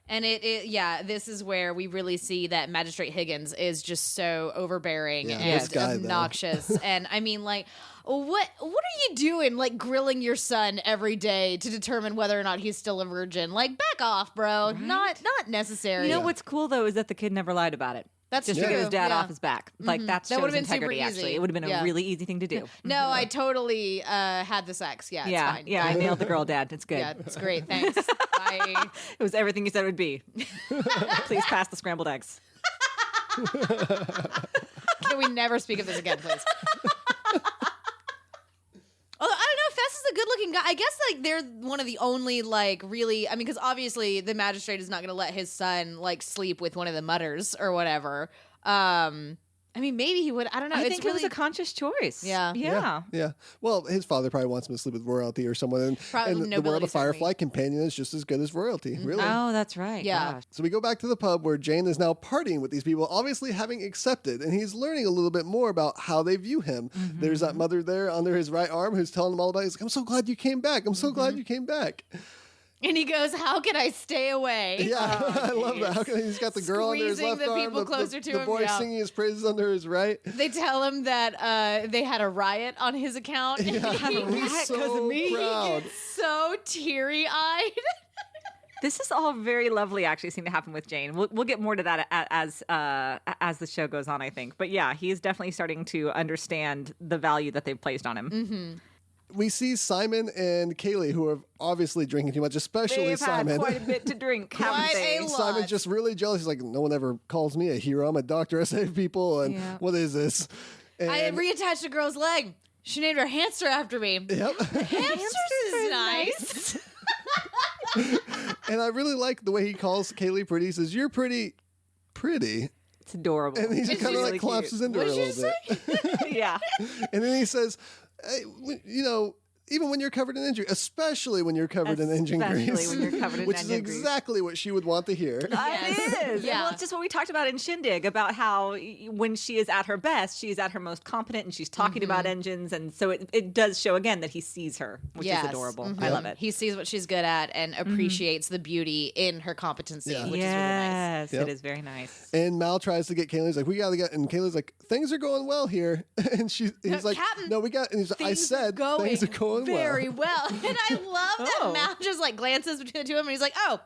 B: And yeah, this is where we really see that Magistrate Higgins is just so overbearing
C: Yeah,
B: and
C: this guy, though.
B: obnoxious. And I mean, like, what are you doing? Like grilling your son every day to determine whether or not he's still a virgin? Like, back off, bro. Not necessary.
A: You know what's cool though is that the kid never lied about it.
B: That's
A: Just
B: true.
A: to get his dad
B: Yeah.
A: off his back. Like that
B: That would've
A: shows
B: been super
A: integrity.
B: easy.
A: Actually, it would have been
B: Yeah.
A: a really easy thing to do.
B: No, I totally had the sex. Yeah, it's
A: yeah,
B: fine.
A: yeah, I nailed the girl, Dad. It's good.
B: Yeah, it's great. Thanks. Bye.
A: It was everything you said it would be. Please pass the scrambled eggs.
B: Can we never speak of this again, please? Although I don't know, Fess is a good-looking guy. I guess like they're one of the only like really. I mean, because obviously the magistrate is not going to let his son like sleep with one of the mutters or whatever. I mean, maybe he would. I don't know.
A: I
B: It's
A: think
B: really
A: it was a conscious choice.
B: Yeah.
A: yeah.
C: Yeah. Well, his father probably wants him to sleep with royalty or someone. And,
B: Probably
C: and the world
B: nobility,
C: of Firefly
B: certainly.
C: companion is just as good as royalty, really.
A: Oh, that's right.
B: Yeah.
A: Gosh.
C: So we go back to the pub where Jane is now partying with these people, obviously having accepted, and he's learning a little bit more about how they view him. There's that mother there under his right arm who's telling him all about it. He's like, I'm so glad you came back. I'm so glad you came back.
B: And he goes, "How can I stay away?"
C: Yeah, I love that. How can he's got the girl under his
B: Squeezing
C: left
B: the
C: arm,
B: people closer to
C: the
B: him,
C: boy
B: yeah.
C: singing his praises under his right.
B: They tell him that they had a riot on his account.
C: Yeah, he's so proud.
B: So teary-eyed.
A: This is all very lovely, actually, seem to happen with Jane. We'll get more to that as the show goes on, I think. But yeah, he's definitely starting to understand the value that they've placed on him.
C: We see Simon and Kaylee, who are obviously drinking too much, especially
A: They've
C: Simon.
A: had quite a bit to drink, haven't
B: Quite
A: they?
B: a lot.
C: Simon's just really jealous. He's like, no one ever calls me a hero. I'm a doctor. I save people. And
A: Yeah.
C: what is this? And,
B: I reattached a girl's leg. She named her hamster after me.
C: Yep.
B: Hamsters is nice.
C: And I really like the way he calls Kaylee pretty. He says, you're pretty.
A: It's adorable.
C: And he just
A: It's
C: kind of
A: really
C: like collapses into her a
B: What'd you
C: little bit.
A: cute. Yeah.
C: And then he says, hey, you know, even when you're covered in injury, especially when you're covered in engine
A: Especially
C: grease.
A: when you're covered in
C: which is
A: engine grease.
C: exactly what she would want to hear.
B: Yes.
A: It is.
B: Yeah.
A: Well, it's just what we talked about in Shindig about how when she is at her best, she's at her most competent and she's talking about engines. And so it does show again that he sees her, which
B: Yes.
A: is adorable. I love it.
B: He sees what she's good at and appreciates the beauty in her competency,
C: Yeah.
B: which is really nice.
A: Yes,
C: Yep.
A: it is very nice.
C: And Mal tries to get Kaylee. He's like, we got to get. And Kaylee's like, things are going well here. And he's like,
B: Captain,
C: no, we got. And he's like, I
B: Things
C: said
B: are
C: things are going
B: very
C: well.
B: well. And I love that
A: Oh.
B: Mal just like glances between the two of them and he's like, oh,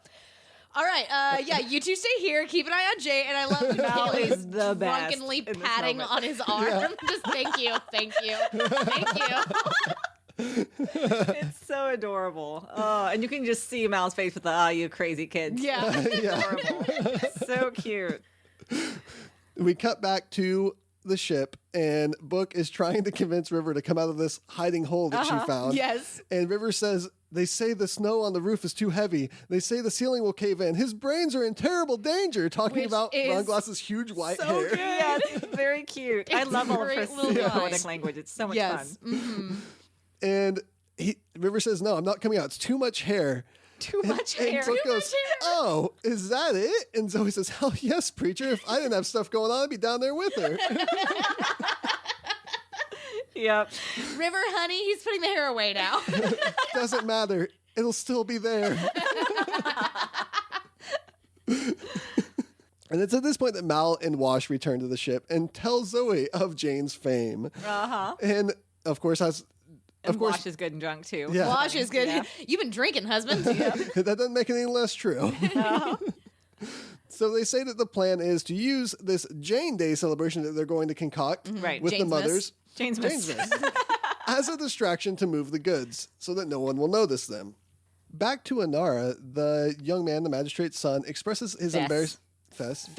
B: all right, yeah, you two stay here, keep an eye on Jay, and I love that
A: Mal
B: Kaylee's
A: is the best
B: drunkenly
A: in this
B: patting
A: moment.
B: on his arm. Just thank you, thank you, thank you.
A: It's so adorable. Oh, and you can just see Mal's face with the, you crazy kids.
B: Yeah.
C: Yeah.
A: Adorable. So cute.
C: We cut back to the ship, and Book is trying to convince River to come out of this hiding hole that she found.
B: Yes.
C: And River says, they say the snow on the roof is too heavy. They say the ceiling will cave in. His brains are in terrible danger. Talking
B: Which
C: about
B: is
C: Ron Glass's huge white
B: so
C: hair.
B: good.
A: Yes, it's very cute. I
B: It's
A: love all of her
B: great little
A: poetic
B: line.
A: language. It's so much
B: Yes.
A: fun.
C: And River says, no, I'm not coming out. It's too much hair.
A: Too much
C: And
A: hair.
C: Book
B: Too much
C: goes,
B: hair.
C: oh, is that it? And Zoe says, hell yes, preacher. If I didn't have stuff going on, I'd be down there with her.
A: Yep.
B: River, honey, he's putting the hair away now.
C: Doesn't matter. it'll still be there. And it's at this point that Mal and Wash return to the ship and tell Zoe of Jane's fame.
A: Uh-huh.
C: And of course,
A: Wash is good and drunk too.
C: Yeah.
B: Wash is good.
A: Yeah.
B: You've been drinking, husband.
C: that doesn't make it any less true. So they say that the plan is to use this Jane Day celebration that they're going to concoct
A: Right.
C: with the
B: Jaynesmas.
C: mothers
A: Jaynesmas.
C: as a distraction to move the goods so that no one will notice them. Back to Inara, the young man, the magistrate's son, expresses his embarrassment. Fess.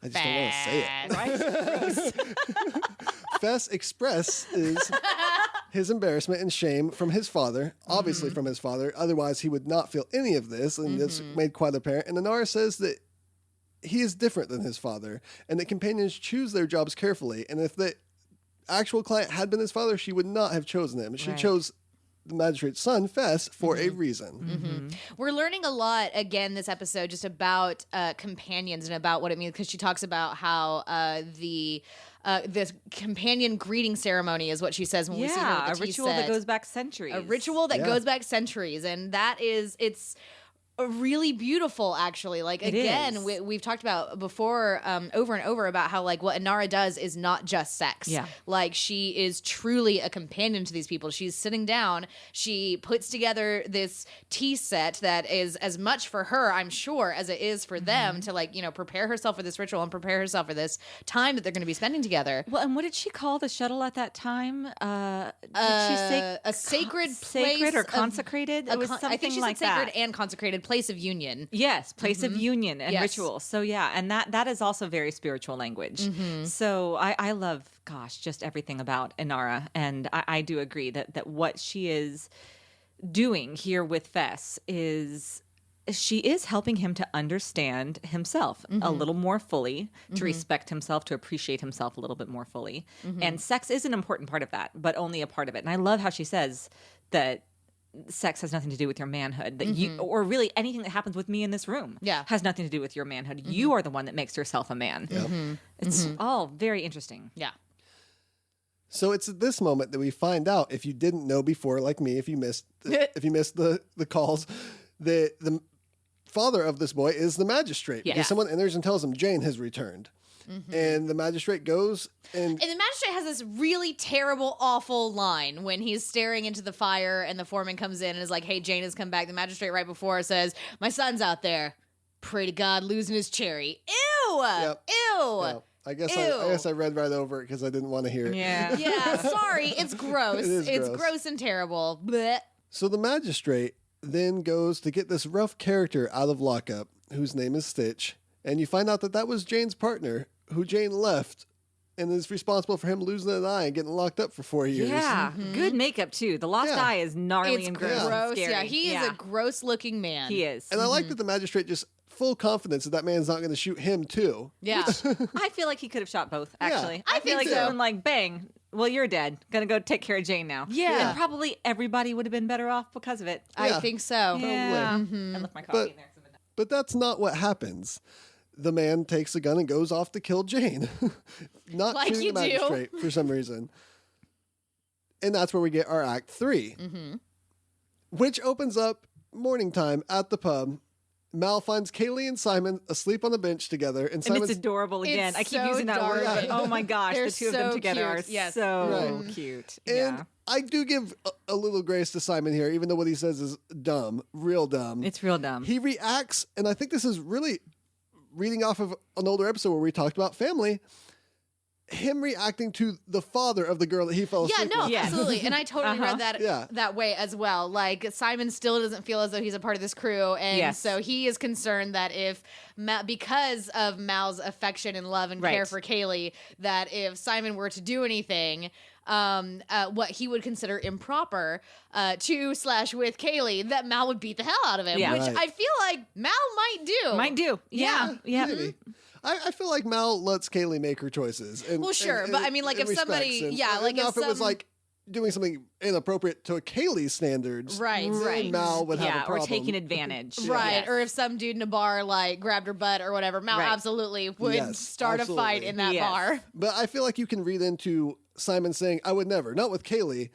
C: I just don't want to say it.
A: Right?
C: Fess expresses his embarrassment and shame from his father, obviously from his father. Otherwise, he would not feel any of this, and it's made quite apparent. And Inara says that he is different than his father, and that companions choose their jobs carefully. And if the actual client had been his father, she would not have chosen him. She
A: Right.
C: chose the magistrate's son, Fess, for a reason.
B: We're learning a lot again this episode just about companions and about what it means, because she talks about how this companion greeting ceremony is what she says when we see her
A: Yeah, a
B: with the tea
A: ritual
B: set.
A: that goes back centuries.
B: A ritual that
C: Yeah.
B: goes back centuries, and it's really beautiful, actually. Like,
A: It
B: again,
A: is.
B: we've talked about before over and over about how, like, what Inara does is not just sex.
A: Yeah.
B: Like, she is truly a companion to these people. She's sitting down, she puts together this tea set that is as much for her, I'm sure, as it is for them to, like, prepare herself for this ritual and prepare herself for this time that they're going to be spending together.
A: Well, and what did she call the shuttle at that time? Did she say
B: a sacred
A: sacred
B: place
A: or
B: of-
A: consecrated? It was something
B: I think she said
A: like
B: sacred
A: that.
B: and consecrated place of union.
A: Yes, place of union and
B: Yes.
A: ritual. So yeah, and that is also very spiritual language. So I love, gosh, just everything about Inara, and I do agree that what she is doing here with Fess is she is helping him to understand himself a little more fully, to respect himself, to appreciate himself a little bit more fully. And sex is an important part of that, but only a part of it. And I love how she says that sex has nothing to do with your manhood, that you, or really anything that happens with me in this room has nothing to do with your manhood. You are the one that makes yourself a man. It's all very interesting.
B: Yeah.
C: So it's at this moment that we find out, if you didn't know before, like me, if you missed the calls, that the father of this boy is the magistrate.
A: Yeah.
C: Because someone enters and tells him Jane has returned. And the magistrate goes and
B: And the magistrate has this really terrible, awful line when he's staring into the fire and the foreman comes in and is like, hey, Jane has come back. The magistrate right before says, my son's out there. Pray to God losing his cherry. Ew!
C: Yep.
B: Ew!
C: Yeah, I guess
B: Ew.
C: I read right over it because I didn't want to hear it.
A: Yeah.
B: Yeah, sorry. It's gross.
C: It is
B: It's
C: gross.
B: gross and terrible. Blech.
C: So the magistrate then goes to get this rough character out of lockup, whose name is Stitch, and you find out that was Jane's partner, who Jane left, and is responsible for him losing an eye and getting locked up for 4 years.
A: Yeah, good makeup too. The lost
C: Yeah.
A: eye is gnarly
B: It's
A: and gross. and
B: gross.
A: scary.
B: Yeah, he is a gross looking man.
A: He is.
C: And I like that the magistrate just full confidence that man's not going to shoot him too.
B: Yeah.
A: I feel like he could have shot both. Actually,
B: I
A: I feel
B: think
A: like
B: so.
A: going like bang. Well, you're dead. Gonna go take care of Jane now.
B: Yeah.
A: and probably everybody would have been better off because of it.
B: I
C: Yeah.
B: think so.
A: Yeah, I left my coffee in there.
C: But that's not what happens. The man takes a gun and goes off to kill Jane, not
B: Like
C: shooting
B: you
C: the
B: do.
C: magistrate for some reason. And that's where we get our Act 3, which opens up morning time at the pub. Mal finds Kaylee and Simon asleep on the bench together, and
A: And
C: Simon's
A: it's adorable again.
B: It's
A: I keep
B: so
A: using that word,
B: dark.
A: but oh my gosh,
B: They're
A: the two of them
B: so
A: together
B: cute.
A: are
B: Yes.
A: so
C: Right.
A: cute.
C: And
A: Yeah,
C: I do give a little grace to Simon here, even though what he says is dumb, real dumb.
A: it's real dumb.
C: He reacts, and I think this is really reading off of an older episode where we talked about family. Him reacting to the father of the girl that he fell
B: Yeah,
C: asleep
B: no,
C: with.
A: Yes.
B: absolutely. And I totally read that
C: Yeah.
B: that way as well. Like, Simon still doesn't feel as though he's a part of this crew. And
A: Yes.
B: so he is concerned that if, because of Mal's affection and love and care
A: Right.
B: for Kaylee, that if Simon were to do anything, what he would consider improper to/with Kaylee, that Mal would beat the hell out of him.
A: Yeah.
B: Which
C: Right.
B: I feel like Mal might do.
A: Might do. Yeah, yeah.
C: Maybe. I feel like Mal lets Kaylee make her choices. And,
B: Well, sure, but I mean, like,
C: and
B: if somebody-
C: respects, and-
B: yeah, like,
C: now
B: if
C: if it was
B: some-
C: like doing something inappropriate to Kaylee's standards,
B: Right,
C: then
B: right.
C: Mal would have
A: Yeah,
C: a problem.
A: or taking advantage.
B: Right,
A: Yes.
B: or if some dude in a bar like grabbed her butt or whatever, Mal
A: Right.
B: absolutely would
C: Yes,
B: start a fight
C: absolutely.
B: in that
A: Yes.
B: bar.
C: But I feel like you can read into Simon saying, "I would never," not with Kaylee,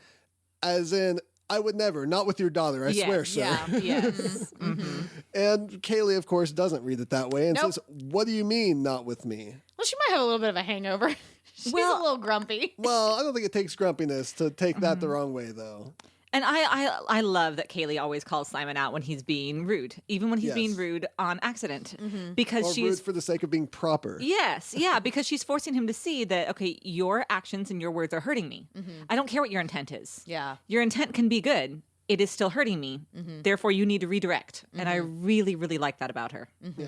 C: as in, I would never, not with your daughter, I swear, sir.
A: Yeah, yes. Mm-hmm.
C: And Kaylee, of course, doesn't read it that way and
B: Nope.
C: says, what do you mean, not with me?
B: Well, she might have a little bit of a hangover. She's a little grumpy.
C: Well, I don't think it takes grumpiness to take that the wrong way, though.
A: And I love that Kaylee always calls Simon out when he's being rude, even when he's being rude on accident, because
C: Or
A: she's
C: rude for the sake of being proper.
A: Yes, yeah, because she's forcing him to see that, okay, your actions and your words are hurting me. I don't care what your intent is.
B: Yeah.
A: Your intent can be good. It is still hurting me. Therefore, you need to redirect. And I really, really like that about her.
C: Yeah.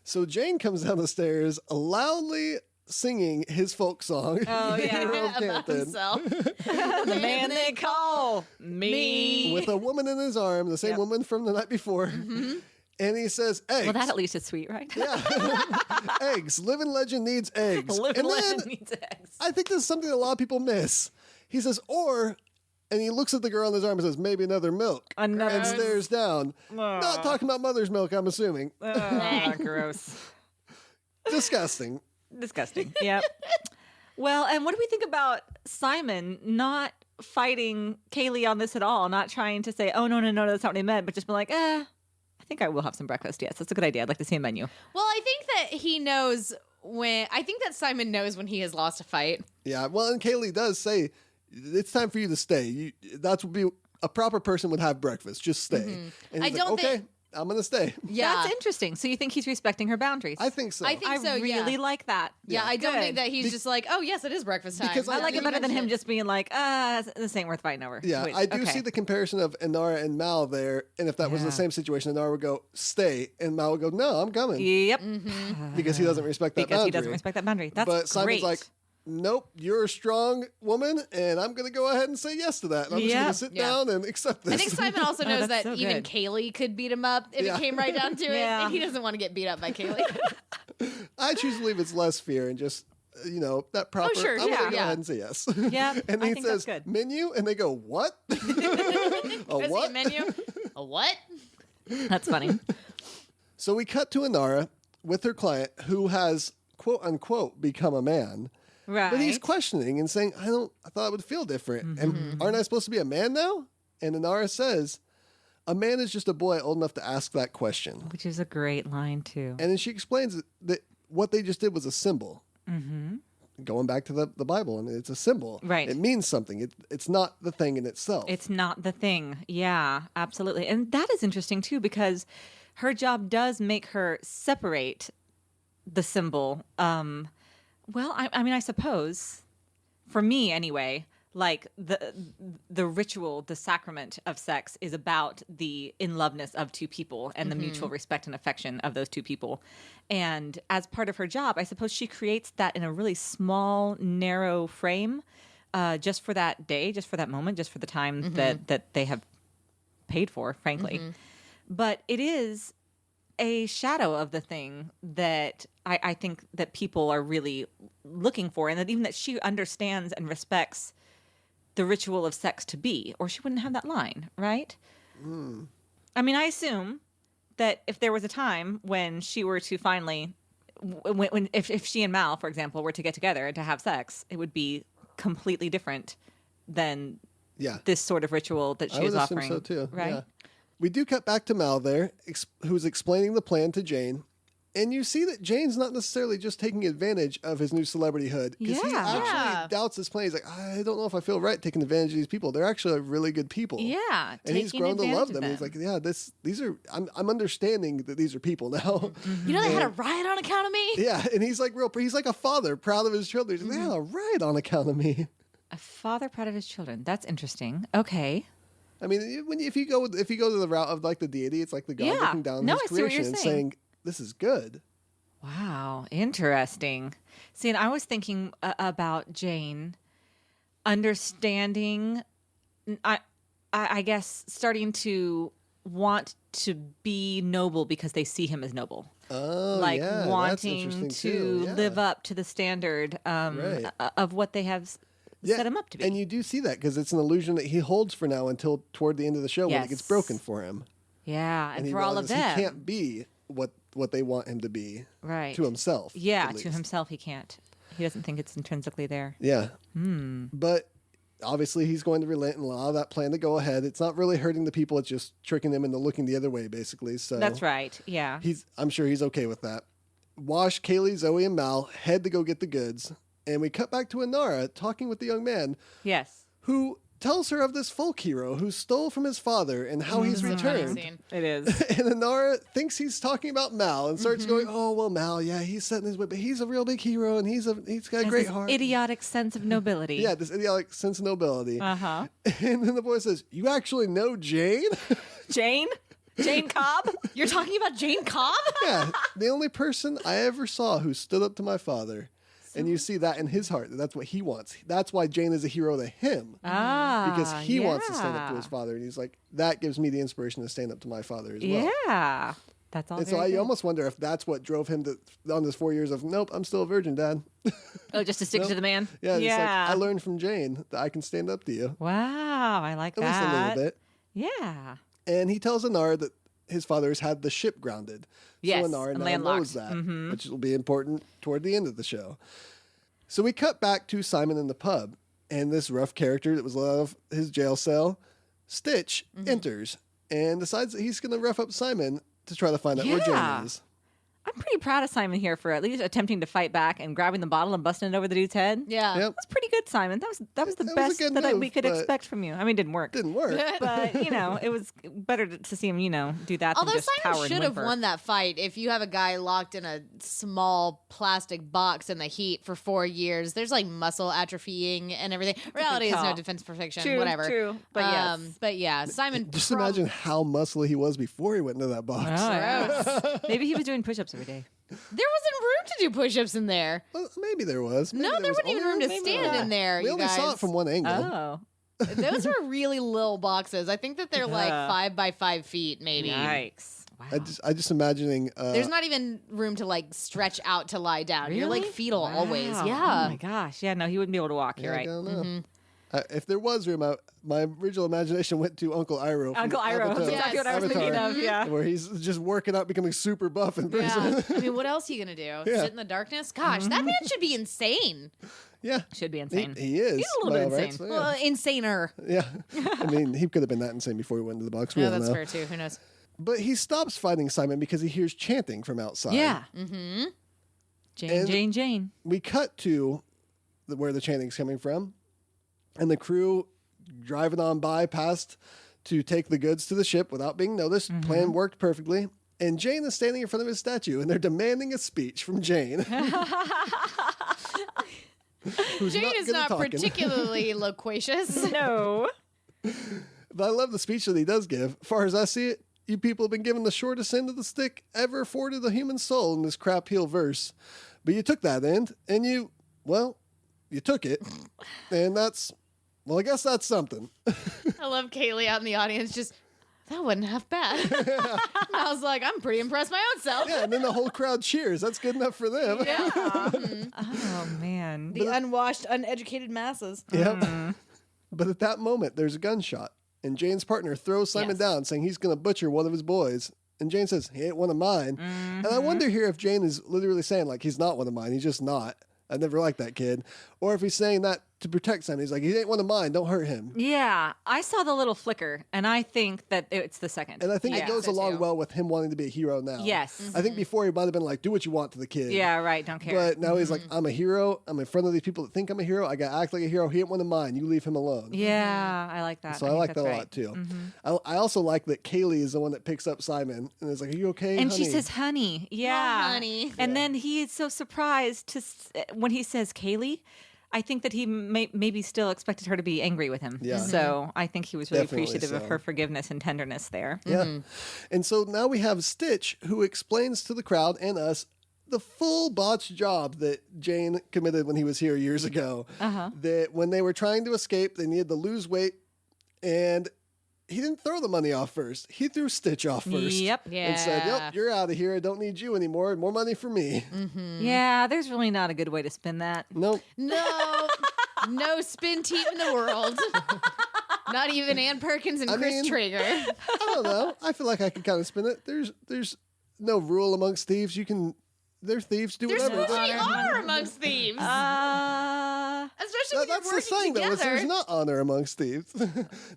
C: So Jane comes down the stairs loudly singing his folk song.
A: Oh, yeah.
C: Hero of
B: About
C: Canton,
B: himself.
A: The man they call me.
C: with a woman in his arm, the same woman from the night before. And he says, eggs.
A: Well, that at least is sweet, right?
C: Yeah. Eggs. Living legend needs eggs.
A: Living
C: and then
A: legend needs eggs.
C: I think this is something a lot of people miss. He says, and he looks at the girl on his arm and says, maybe another milk.
A: Another-
C: And stares down. Not talking about mother's milk, I'm assuming.
A: Gross.
C: Disgusting.
A: Disgusting. Yep. Well, and what do we think about Simon not fighting Kaylee on this at all? Not trying to say, oh, no, that's not what I meant, but just be like, I think I will have some breakfast. Yes, that's a good idea. I'd like to see a menu.
B: Well, I think that he knows I think that Simon knows when he has lost a fight.
C: Yeah, well, and Kaylee does say, it's time for you to stay. That's would be a proper person would have breakfast. Just stay. And
B: I
C: he's
B: don't
C: like, okay,
B: think-
C: I'm going to stay.
B: Yeah.
A: That's interesting. So you think he's respecting her boundaries?
C: I think so.
B: I think so,
A: I really
B: yeah.
A: like that.
B: Yeah, I don't
A: Good.
B: think that he's just like, oh, yes, it is breakfast time.
C: Because
A: I like
C: do
A: it better than him
B: mention
A: just being like, this ain't worth fighting over.
C: Yeah,
A: Wait,
C: I do
A: okay.
C: see the comparison of Inara and Mal there. And if that was
A: Yeah.
C: the same situation, Inara would go, stay. And Mal would go, no, I'm coming.
A: Yep.
C: Because he doesn't respect that
A: Because
C: boundary.
A: he doesn't respect that boundary. That's
C: But Simon's
A: great.
C: like, nope, you're a strong woman, and I'm going to go ahead and say yes to that. And I'm just going
A: Yeah.
C: to sit
B: Yeah.
C: down and accept this.
B: I think Simon also knows
A: that's
B: that
A: so
B: even
A: good.
B: Kaylee could beat him up if
C: Yeah.
B: it came right down to it.
A: Yeah.
B: And he doesn't want to get beat up by Kaylee.
C: I choose to believe it's less fear and just, that proper.
B: sure,
C: I'm going
B: yeah.
C: to go
B: Yeah.
C: ahead and say yes.
A: Yeah,
C: And
A: I
C: he
A: think
C: says,
A: that's good.
C: menu? And they go, what? a
B: Can I see a
C: what?
B: menu? A what?
A: That's funny.
C: So we cut to Inara with her client who has, quote unquote, become a man.
A: Right.
C: But he's questioning and saying, I thought it would feel different. And aren't I supposed to be a man now? And Inara says, a man is just a boy old enough to ask that question.
A: Which is a great line, too.
C: And then she explains that what they just did was a symbol. Going back to the Bible, and it's a symbol.
A: Right.
C: It means something. It's not the thing in itself.
A: It's not the thing. Yeah, absolutely. And that is interesting, too, because her job does make her separate the symbol. Well, I mean, I suppose, for me anyway, like the ritual, the sacrament of sex is about the in-loveness of two people and the mutual respect and affection of those two people. And as part of her job, I suppose she creates that in a really small, narrow frame, just for that day, just for that moment, just for the time that they have paid for, frankly. But it is a shadow of the thing that I think that people are really looking for, and that even that she understands and respects the ritual of sex to be, or she wouldn't have that line, right? I mean, I assume that if there was a time when she were to finally, if she and Mal, for example, were to get together and to have sex, it would be completely different than
C: yeah.
A: this sort of ritual that she
C: I would
A: is
C: assume
A: offering.
C: so too.
A: Right?
C: Yeah. We do cut back to Mal there, who's explaining the plan to Jane. And you see that Jane's not necessarily just taking advantage of his new celebrityhood. Because he
A: Yeah.
C: actually
B: Yeah.
C: doubts his plan. He's like, I don't know if I feel right taking advantage of these people. They're actually really good people.
A: Yeah,
C: And he's
A: taking
C: grown to love
A: advantage
C: them.
A: of
C: He's like, yeah, these are, I'm understanding that these are people now.
B: You know they had a riot on account of me?
C: Yeah. And he's like he's like a father proud of his children. He's like, they had a riot on account of me.
A: A father proud of his children. That's interesting. Okay.
C: I mean, if you go to the route of like the deity, it's like the God
A: Yeah.
C: looking down
A: No,
C: his
A: I see what you're
C: creation and
A: saying.
C: saying, this is good.
A: Wow, interesting. See, and I was thinking about Jane understanding, I guess, starting to want to be noble because they see him as noble.
C: Oh,
A: Like
C: yeah, that's
A: wanting
C: interesting
A: to
C: too. Yeah.
A: live up to the standard
C: Right.
A: of what they have set him up to be.
C: And you do see that because it's an illusion that he holds for now until toward the end of the show when it gets
A: Yes.
C: broken for him.
A: yeah, and
C: he
A: for all of
C: realizes
A: them.
C: he can't be what they want him to be
A: Right.
C: to himself.
A: Yeah,
C: at
A: to
C: least.
A: himself he can't. He doesn't think it's intrinsically there.
C: Yeah.
A: Hmm.
C: But obviously he's going to relent and allow that plan to go ahead. It's not really hurting the people. It's just tricking them into looking the other way, basically. So
A: That's right. Yeah.
C: I'm sure he's okay with that. Wash, Kaylee, Zoe, and Mal head to go get the goods. And we cut back to Inara talking with the young man
A: Yes.
C: who tells her of this folk hero who stole from his father and how he's
B: This is a funny
C: returned.
B: scene.
A: It is.
C: And Inara thinks he's talking about Mal and starts going, "Oh well, Mal, yeah, he's set in his way, but he's a real big hero and he's got a
A: Has
C: great
A: this
C: heart."
A: idiotic sense of nobility.
C: Yeah, this idiotic sense of nobility.
A: Uh-huh.
C: And then the boy says, "You actually know Jane?"
A: Jane Cobb?
B: You're talking about Jane Cobb?
C: Yeah, the only person I ever saw who stood up to my father. And you see that in his heart. That's what he wants. That's why Jane is a hero to him.
A: Ah.
C: Because he wants to stand up to his father. And he's like, that gives me the inspiration to stand up to my father as well.
A: Yeah. That's all.
C: And so I almost wonder if that's what drove him to on this 4 years of, nope, I'm still a virgin, Dad.
A: Oh, just to stick to the man?
C: Yeah, it's like, I learned from Jane that I can stand up to you.
A: Wow, I like
C: At least
A: that.
C: a little bit.
A: Yeah.
C: And he tells Inara that his father has had the ship grounded.
A: Yes,
C: So Inara
A: and
C: now
A: landlocked.
C: knows that, which will be important toward the end of the show. So we cut back to Simon in the pub, and this rough character that was let out of his jail cell, Stitch, enters and decides that he's going to rough up Simon to try to find out where
A: Yeah.
C: Jane is.
A: I'm pretty proud of Simon here for at least attempting to fight back and grabbing the bottle and busting it over the dude's head.
B: Yeah.
C: Yep.
A: That's pretty good, Simon. That was the
C: That was a
A: best
C: good
A: that we
C: move,
A: could
C: but-
A: expect from you. I mean, it didn't work.
C: Didn't work.
A: But, it was better to see him, do that
B: Although
A: than just cower
B: Simon
A: and
B: should have
A: whimper.
B: won that fight. If you have a guy locked in a small plastic box in the heat for 4 years, there's like muscle atrophying and everything. Reality is no
A: call.
B: defense for fiction.
A: True,
B: whatever.
A: true. But yes.
B: But yeah, Simon.
C: Just imagine how muscly he was before he went into that box.
A: Oh, yeah.
B: Gross.
A: Maybe he was doing push-ups every day.
B: There wasn't room to do push-ups in there.
C: Well, maybe there was. Maybe
B: No, there
C: was
B: wasn't even
C: only
B: room to
C: maybe
B: stand
C: not.
B: in there.
C: We
B: you
C: only
B: guys.
C: saw it from one angle.
A: Oh.
B: Those were really little boxes. I think that they're like 5 by 5 feet, maybe.
A: Yikes. Wow.
C: I just imagining.
B: There's not even room to like stretch out to lie down. You're like
A: Really?
B: fetal always.
A: Wow.
B: Yeah.
A: Oh my gosh. Yeah, no, he wouldn't be able to walk. You're
C: I
A: right.
C: don't know. If there was room, my original imagination went to Uncle Iroh. from
A: Uncle Iroh. That's
C: Avatar-
A: exactly what I was
C: Avatar,
A: thinking of. Yeah.
C: Where he's just working out, becoming super buff in prison.
B: Yeah. I mean, what else are you gonna do?
C: Yeah.
B: Sit in the darkness? Gosh, that man should be insane.
C: Yeah.
A: Should be
C: He,
A: insane.
C: he is.
A: He's a little bit
C: by all
A: insane.
C: rights,
B: Well, insaner.
C: yeah. I mean, he could have been that insane before he went into the box. We
B: Yeah,
C: don't
B: that's
C: know.
B: fair too. Who knows?
C: But he stops fighting Simon because he hears chanting from outside.
A: Yeah. Mm-hmm.
C: And-
A: Jane.
C: We cut to where the chanting's coming from, and the crew driving on by past to take the goods to the ship without being noticed. Plan worked perfectly. And Jane is standing in front of his statue, and they're demanding a speech from Jane. Who's
B: Jane is
C: good at
B: not
C: talking.
B: particularly loquacious.
A: No.
C: But I love the speech that he does give. Far as I see it, you people have been given the shortest end of the stick ever afforded a human soul in this crap heel verse. But you took that end, and you took it. And that's, well, I guess that's something.
B: I love Kaylee out in the audience. Just that wasn't half bad. I was like, I'm pretty impressed my own self.
C: Yeah, and then the whole crowd cheers. That's good enough for them.
B: Yeah.
A: Oh man.
B: The unwashed, uneducated masses.
C: Yep. But at that moment, there's a gunshot, and Jane's partner throws Simon
A: Yes.
C: down, saying he's going to butcher one of his boys. And Jane says, he ain't one of mine. And I wonder here if Jane is literally saying, like, he's not one of mine. He's just not. I never liked that kid. Or if he's saying that to protect Simon. He's like, he ain't one of mine. Don't hurt him.
A: Yeah, I saw the little flicker, and I think that it's the second.
C: And I think
A: yeah.
C: it goes
B: so
C: along
B: too.
C: well with him wanting to be a hero now.
A: Yes.
C: I think before he might have been like, do what you want to the kid.
A: Yeah, right. Don't care.
C: But now he's like, I'm a hero. I'm in front of these people that think I'm a hero. I got to act like a hero. He ain't one of mine. You leave him alone.
A: yeah, I like that.
C: So I
A: think
C: like that
A: that's
C: a
A: right.
C: lot too. I also like that Kaylee is the one that picks up Simon and is like, "Are you okay?"
A: And
C: honey?
A: she says, "Honey, yeah,
B: honey.
A: And then he is so surprised when he says, "Kaylee." I think that he maybe still expected her to be angry with him.
C: Yeah.
A: So I think he was really
C: Definitely
A: appreciative of
C: so.
A: her forgiveness and tenderness there.
C: Yeah. And so now we have Stitch, who explains to the crowd and us the full botched job that Jane committed when he was here years ago. That when they were trying to escape, they needed to lose weight, and he didn't throw the money off first. He threw Stitch off first.
A: Yep.
C: And said,
B: Yeah.
C: "Yep, you're out of here. I don't need you anymore. More money for me."
A: Yeah, there's really not a good way to spin that.
C: Nope.
B: No spin team in the world. Not even Ann Perkins and
C: I
B: Chris
C: mean-
B: Traeger.
C: I don't know. I feel like I can kind of spin it. There's no rule amongst thieves. They're thieves. Do
B: There's
C: whatever.
B: usually honor amongst thieves. Especially when
C: That's
B: you're
C: the
B: working
C: saying, though. Is
B: together.
C: there's not honor amongst thieves.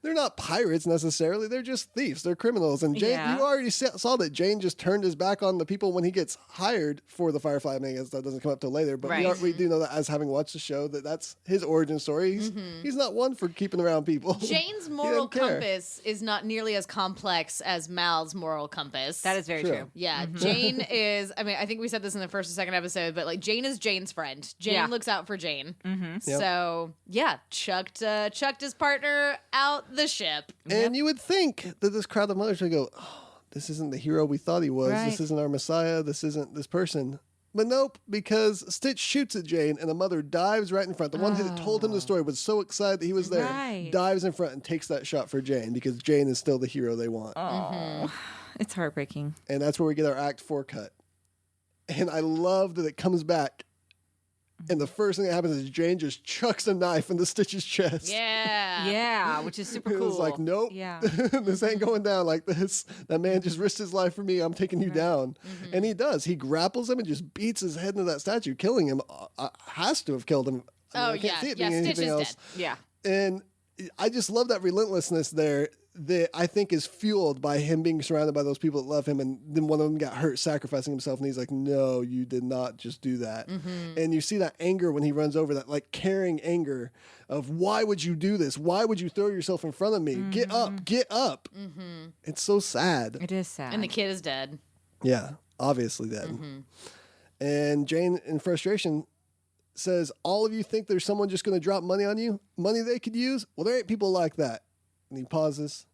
C: They're not pirates necessarily. They're just thieves. They're criminals. And Jane,
A: Yeah.
C: you already saw that Jane just turned his back on the people when he gets hired for the Firefly. I mean, I guess that doesn't come up till later, but
B: Right.
C: we do know that as having watched the show that that's his origin story. He's not one for keeping around people.
B: Jane's
C: He
B: moral
C: doesn't care.
B: compass is not nearly as complex as Mal's moral compass.
A: That is very
C: True.
A: true.
B: Yeah, Jane is. I mean, I think we said this in the first or second episode, but like Jane is Jane's friend. Jane
A: Yeah.
B: looks out for Jane.
C: Yep.
B: So yeah, chucked his partner out the ship.
C: And you would think that this crowd of mothers would go, oh, this isn't the hero we thought he was.
A: Right.
C: This isn't our Messiah. This isn't this person. But nope, because Stitch shoots at Jane and the mother dives right in front. The one who told him the story was so excited that he was there,
A: Right.
C: dives in front and takes that shot for Jane because Jane is still the hero they want.
A: Oh, it's heartbreaking.
C: And that's where we get our Act 4 cut. And I love that it comes back. And the first thing that happens is Jane just chucks a knife into Stitch's chest.
B: Yeah.
A: Yeah, which is super
C: It
A: cool.
C: was like, nope,
A: Yeah.
C: this ain't going down like this. That man just risked his life for me. I'm taking you down. And he does. He grapples him and just beats his head into that statue, killing him. Has to have killed him. I mean,
B: Oh
C: I can't
B: yeah.
C: see it
B: Yeah.
C: being
B: Stitch
C: anything
B: is
C: else.
B: dead.
A: Yeah.
C: And I just love that relentlessness there that I think is fueled by him being surrounded by those people that love him. And then one of them got hurt sacrificing himself. And he's like, no, you did not just do that. And you see that anger when he runs over, that like caring anger of why would you do this? Why would you throw yourself in front of me? Get up, get up. It's so sad.
A: It is sad.
B: And the kid is dead.
C: Yeah, obviously dead. And Jane, in frustration, says, all of you think there's someone just going to drop money on you? Money they could use? Well, there ain't people like that. And he pauses.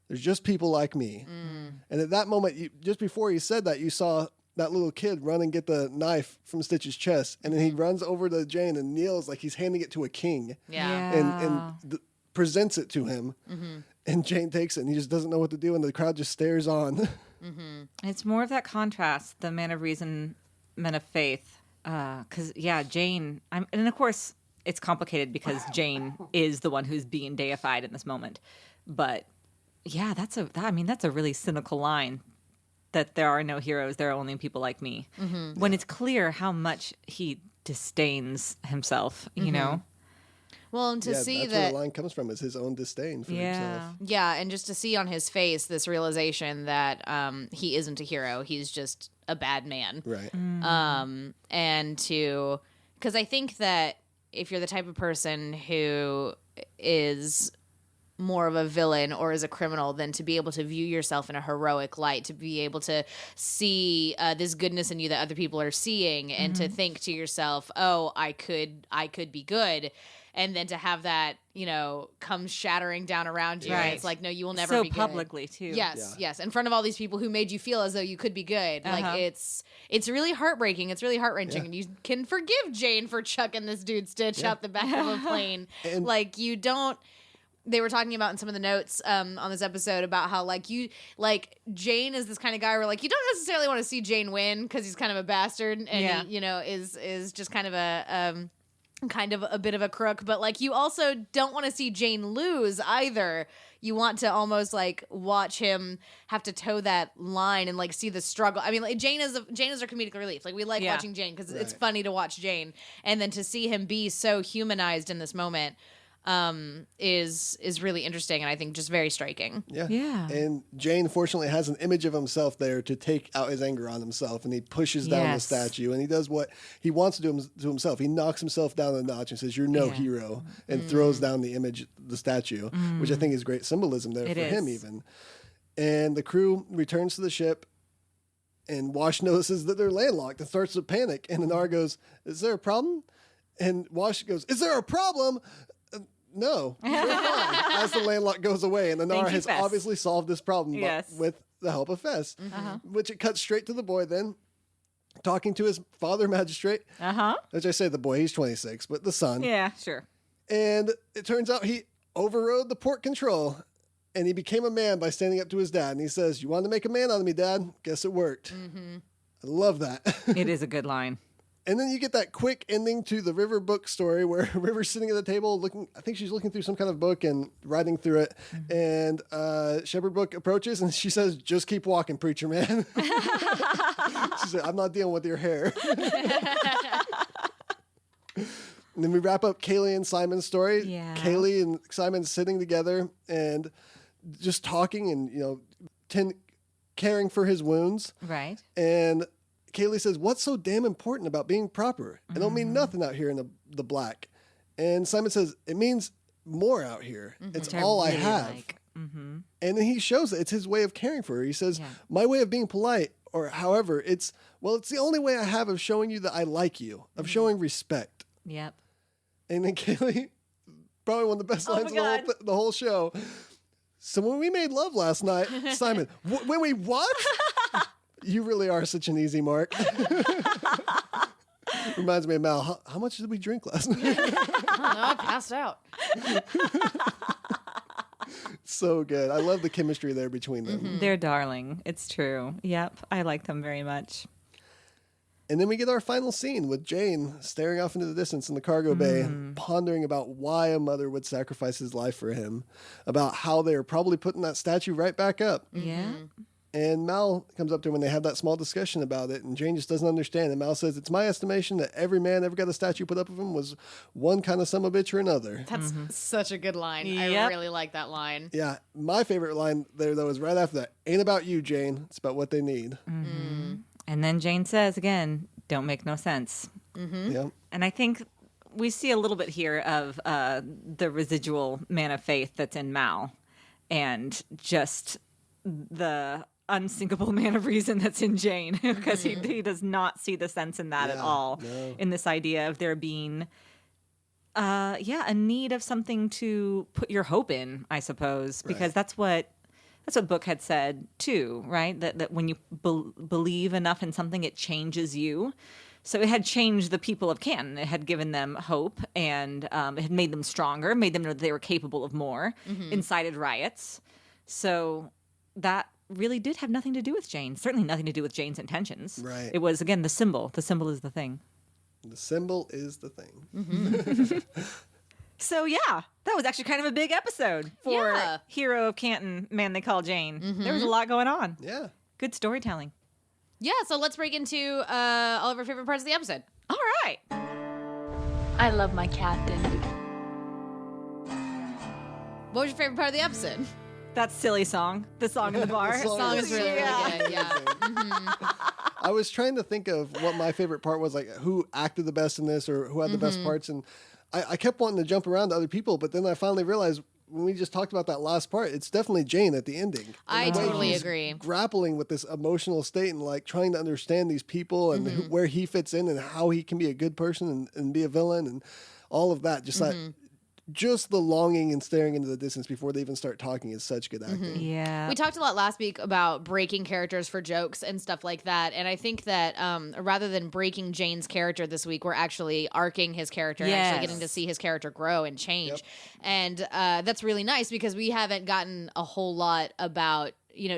C: There's just people like me. And at that moment, just before he said that, you saw that little kid run and get the knife from Stitch's chest. And then he runs over to Jane and kneels like he's handing it to a king
B: Yeah.
C: and presents it to him. And Jane takes it and he just doesn't know what to do. And the crowd just stares on.
A: It's more of that contrast, the man of reason, men of faith. Because, yeah, Jane, and of course, it's complicated because Jane is the one who's being deified in this moment. But, yeah, that's a really cynical line, that there are no heroes, there are only people like me. When it's clear how much he disdains himself, you know?
B: Well, and to
C: Yeah,
B: see
C: that's where
B: that.
C: the line comes from, is his own disdain for himself.
B: Yeah, and just to see on his face this realization that he isn't a hero, he's just a bad man.
C: Right.
B: And to, because I think that if you're the type of person who is more of a villain or is a criminal, than to be able to view yourself in a heroic light, to be able to see this goodness in you that other people are seeing, and to think to yourself, oh, I could be good. And then to have that, come shattering down around you.
A: Right.
B: And it's like, no, you will never
A: So
B: be good.
A: publicly, too.
B: Yes, in front of all these people who made you feel as though you could be good. Like it's really heartbreaking. It's really heart wrenching, and you can forgive Jane for chucking this dude Stitch out the back of a plane.
C: And-
B: Like you don't. They were talking about in some of the notes on this episode about how Jane is this kind of guy where you don't necessarily want to see Jane win because he's kind of a bastard and he, is just kind of a bit of a crook, but you also don't want to see Jane lose either. You want to almost watch him have to toe that line and see the struggle. I mean, Jane is our comedic relief. We like watching Jane because it's funny to watch Jane, and then to see him be so humanized in this moment is really interesting, and I think just very striking.
A: Yeah.
C: And Jane fortunately has an image of himself there to take out his anger on himself, and he pushes down the statue, and he does what he wants to do to himself. He knocks himself down a notch and says, "You're no hero," and throws down the statue, which I think is great symbolism there for him even. And the crew returns to the ship, and Wash notices that they're landlocked and starts to panic. And Inara goes, "Is there a problem?" And Wash goes, "Is there a problem?" No, we're fine. As the landlock goes away, and Inara has
A: Fess.
C: obviously solved this problem with the help of Fess, which it cuts straight to the boy then talking to his father magistrate, which I say the boy, he's 26, but the son.
A: Yeah, sure.
C: And it turns out he overrode the port control, and he became a man by standing up to his dad. And he says, "You wanted to make a man out of me, Dad? Guess it worked." I love that.
A: It is a good line.
C: And then you get that quick ending to the River book story where River's sitting at the table looking, I think she's looking through some kind of book and writing through it. And Shepherd Book approaches and she says, "Just keep walking, preacher man." She said, "I'm not dealing with your hair." And then we wrap up Kaylee and Simon's story.
A: Yeah.
C: Kaylee and Simon sitting together and just talking and, caring for his wounds.
A: Right.
C: And Kaylee says, "What's so damn important about being proper? It don't mean nothing out here in the black." And Simon says, "It means more out here. It's
A: Which I
C: all I
A: really
C: have."
A: like.
C: And then he shows that it's his way of caring for her. He says,
A: Yeah.
C: "My way of being polite, or however, it's the only way I have of showing you that I like you, of showing respect."
A: Yep.
C: And then Kaylee, probably one of the best lines of the whole show. "So when we made love last night," Simon, "when we what?" "You really are such an easy mark." Reminds me of Mal. How much did we drink last night?
B: I don't know, I passed out.
C: So good. I love the chemistry there between them.
A: They're darling. It's true. Yep. I like them very much.
C: And then we get our final scene with Jane staring off into the distance in the cargo bay, pondering about why a mother would sacrifice his life for him, about how they are probably putting that statue right back up.
A: Yeah.
C: And Mal comes up to her when they have that small discussion about it, and Jane just doesn't understand. And Mal says, "It's my estimation that every man ever got a statue put up of him was one kind of son of a bitch or another."
B: That's such a good line. I
A: Yep.
B: really like that line.
C: Yeah, my favorite line there, though, is right after that. "Ain't about you, Jane. It's about what they need."
A: And then Jane says again, "Don't make no sense."
C: Yeah.
A: And I think we see a little bit here of the residual man of faith that's in Mal and just the unsinkable man of reason that's in Jane, because he does not see the sense in that at
C: Yeah,
A: all,
C: no.
A: in this idea of there being a need of something to put your hope in, I suppose, because that's what Book had said too, right? That when you believe enough in something, it changes you. So it had changed the people of Canton. It had given them hope, and it had made them stronger, made them know that they were capable of more, incited riots. So that really did have nothing to do with Jane. Certainly nothing to do with Jane's intentions.
C: Right.
A: It was, again, the symbol. The symbol is the thing.
C: The symbol is the thing.
A: So, yeah, that was actually kind of a big episode for
B: Yeah.
A: Hero of Canton, Man They Call Jane. There was a lot going on.
C: Yeah.
A: Good storytelling.
B: Yeah, so let's break into all of our favorite parts of the episode.
A: All right.
E: I love my captain.
B: What was your favorite part of the episode?
A: That silly song. The song in the bar.
C: The
B: Song is really, really good. Yeah.
C: I was trying to think of what my favorite part was, like who acted the best in this or who had the best parts. And I kept wanting to jump around to other people, but then I finally realized when we just talked about that last part, it's definitely Jane at the ending.
B: I
C: The way
B: totally
C: he's
B: agree.
C: Grappling with this emotional state and like trying to understand these people and where he fits in and how he can be a good person and be a villain and all of that. Just just the longing and staring into the distance before they even start talking is such good acting.
A: Yeah.
B: We talked a lot last week about breaking characters for jokes and stuff like that. And I think that rather than breaking Jane's character this week, we're actually arcing his character and actually
A: Yes.
B: getting to see his character grow and change. And that's really nice because we haven't gotten a whole lot about,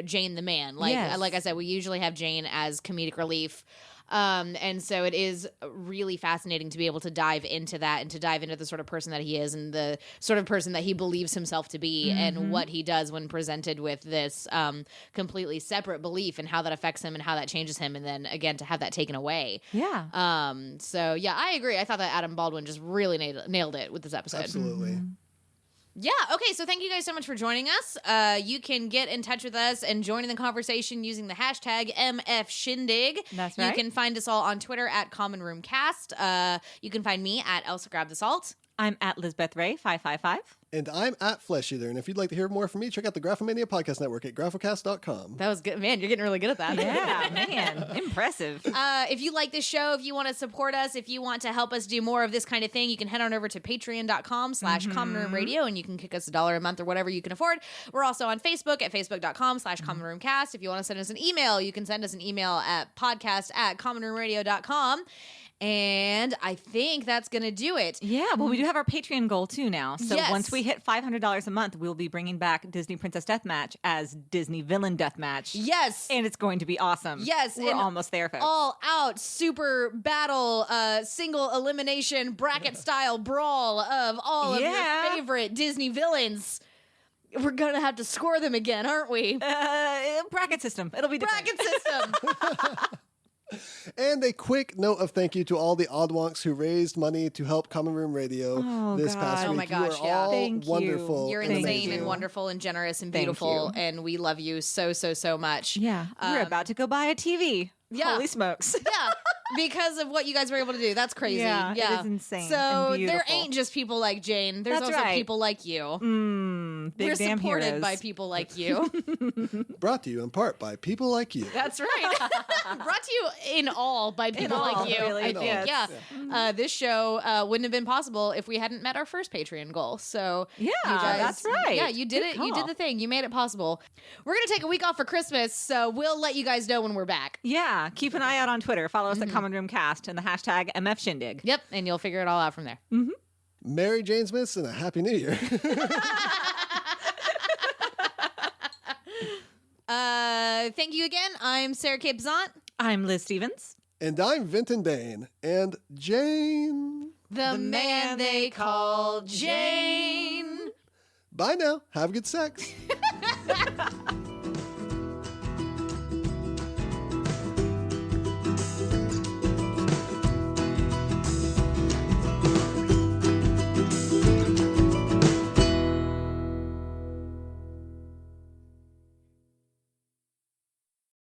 B: Jane the man. Like I said, we usually have Jane as comedic relief. And so it is really fascinating to be able to dive into that and to dive into the sort of person that he is and the sort of person that he believes himself to be and what he does when presented with this completely separate belief and how that affects him and how that changes him. And then again, to have that taken away.
A: Yeah.
B: So yeah, I agree. I thought that Adam Baldwin just really nailed it with this episode.
C: Absolutely.
B: Yeah. Okay. So thank you guys so much for joining us. You can get in touch with us and join in the conversation using the hashtag MFShindig.
A: That's
B: You
A: right.
B: can find us all on Twitter at Common Room Cast. You can find me at Elsa Grab the Salt.
A: I'm at Lizbeth Ray 555.
C: And I'm at Flesh Eater. And if you'd like to hear more from me, check out the Graphomania Podcast Network at graphocast.com.
B: That was good. Man, you're getting really good at that.
A: Yeah, man. Impressive.
B: If you like this show, if you want to support us, if you want to help us do more of this kind of thing, you can head on over to patreon.com/Common Room Radio and you can kick us $1 a month or whatever you can afford. We're also on Facebook at facebook.com/Common Room Cast. If you want to send us an email, you can send us an email at podcast@commonroomradio.com. And I think that's going to do it.
A: Yeah, well, we do have our Patreon goal too now. So
B: Yes.
A: once we hit $500 a month, we'll be bringing back Disney Princess Deathmatch as Disney Villain Deathmatch.
B: Yes.
A: And it's going to be awesome.
B: Yes,
A: We're
B: and
A: almost there, folks.
B: All out super battle, single elimination bracket style brawl of all of
A: Yeah.
B: your favorite Disney villains. We're going to have to score them again, aren't we?
A: Bracket system. It'll be different.
B: Bracket system.
C: And a quick note of thank you to all the Oddwonks who raised money to help Common Room Radio this past
A: God.
C: week.
B: Oh my gosh,
C: you are
B: yeah.
C: all
A: Thank you.
C: wonderful.
B: You're
C: and
B: insane
C: amazing.
B: and wonderful and generous and
A: Thank
B: beautiful,
A: you.
B: and we love you so, so, so much.
A: Yeah. We're about to go buy a TV.
B: Yeah.
A: Holy smokes.
B: Yeah, because of what you guys were able to do. That's crazy.
A: Yeah, it is insane
B: So
A: and
B: there
A: beautiful.
B: ain't just people like Jane. There's
A: That's
B: also
A: right.
B: people like you.
A: Big
B: We're
A: damn
B: supported
A: heroes.
B: by people like you.
C: Brought to you in part by people like you.
B: That's right. Brought to you in all by people
A: all,
B: like you.
A: really,
B: I think.
A: yes.
B: Yeah. This show wouldn't have been possible if we hadn't met our first Patreon goal. So
A: Yeah,
B: you guys,
A: that's right.
B: Yeah, you did
A: Good
B: it. You
A: call.
B: did the thing. You made it possible. We're gonna take a week off for Christmas, so we'll let you guys know when we're back.
A: Yeah. Keep an eye out on Twitter. Follow us at Common Room Cast and the hashtag MFShindig.
B: Yep, and you'll figure it all out from there.
C: Merry Jaynesmas and a Happy New Year.
B: Thank you again. I'm Sarah K. Bazant.
A: I'm Liz Stevens.
C: And I'm Vinton Dane. And Jane.
B: The man they call Jane.
C: Bye now. Have good sex.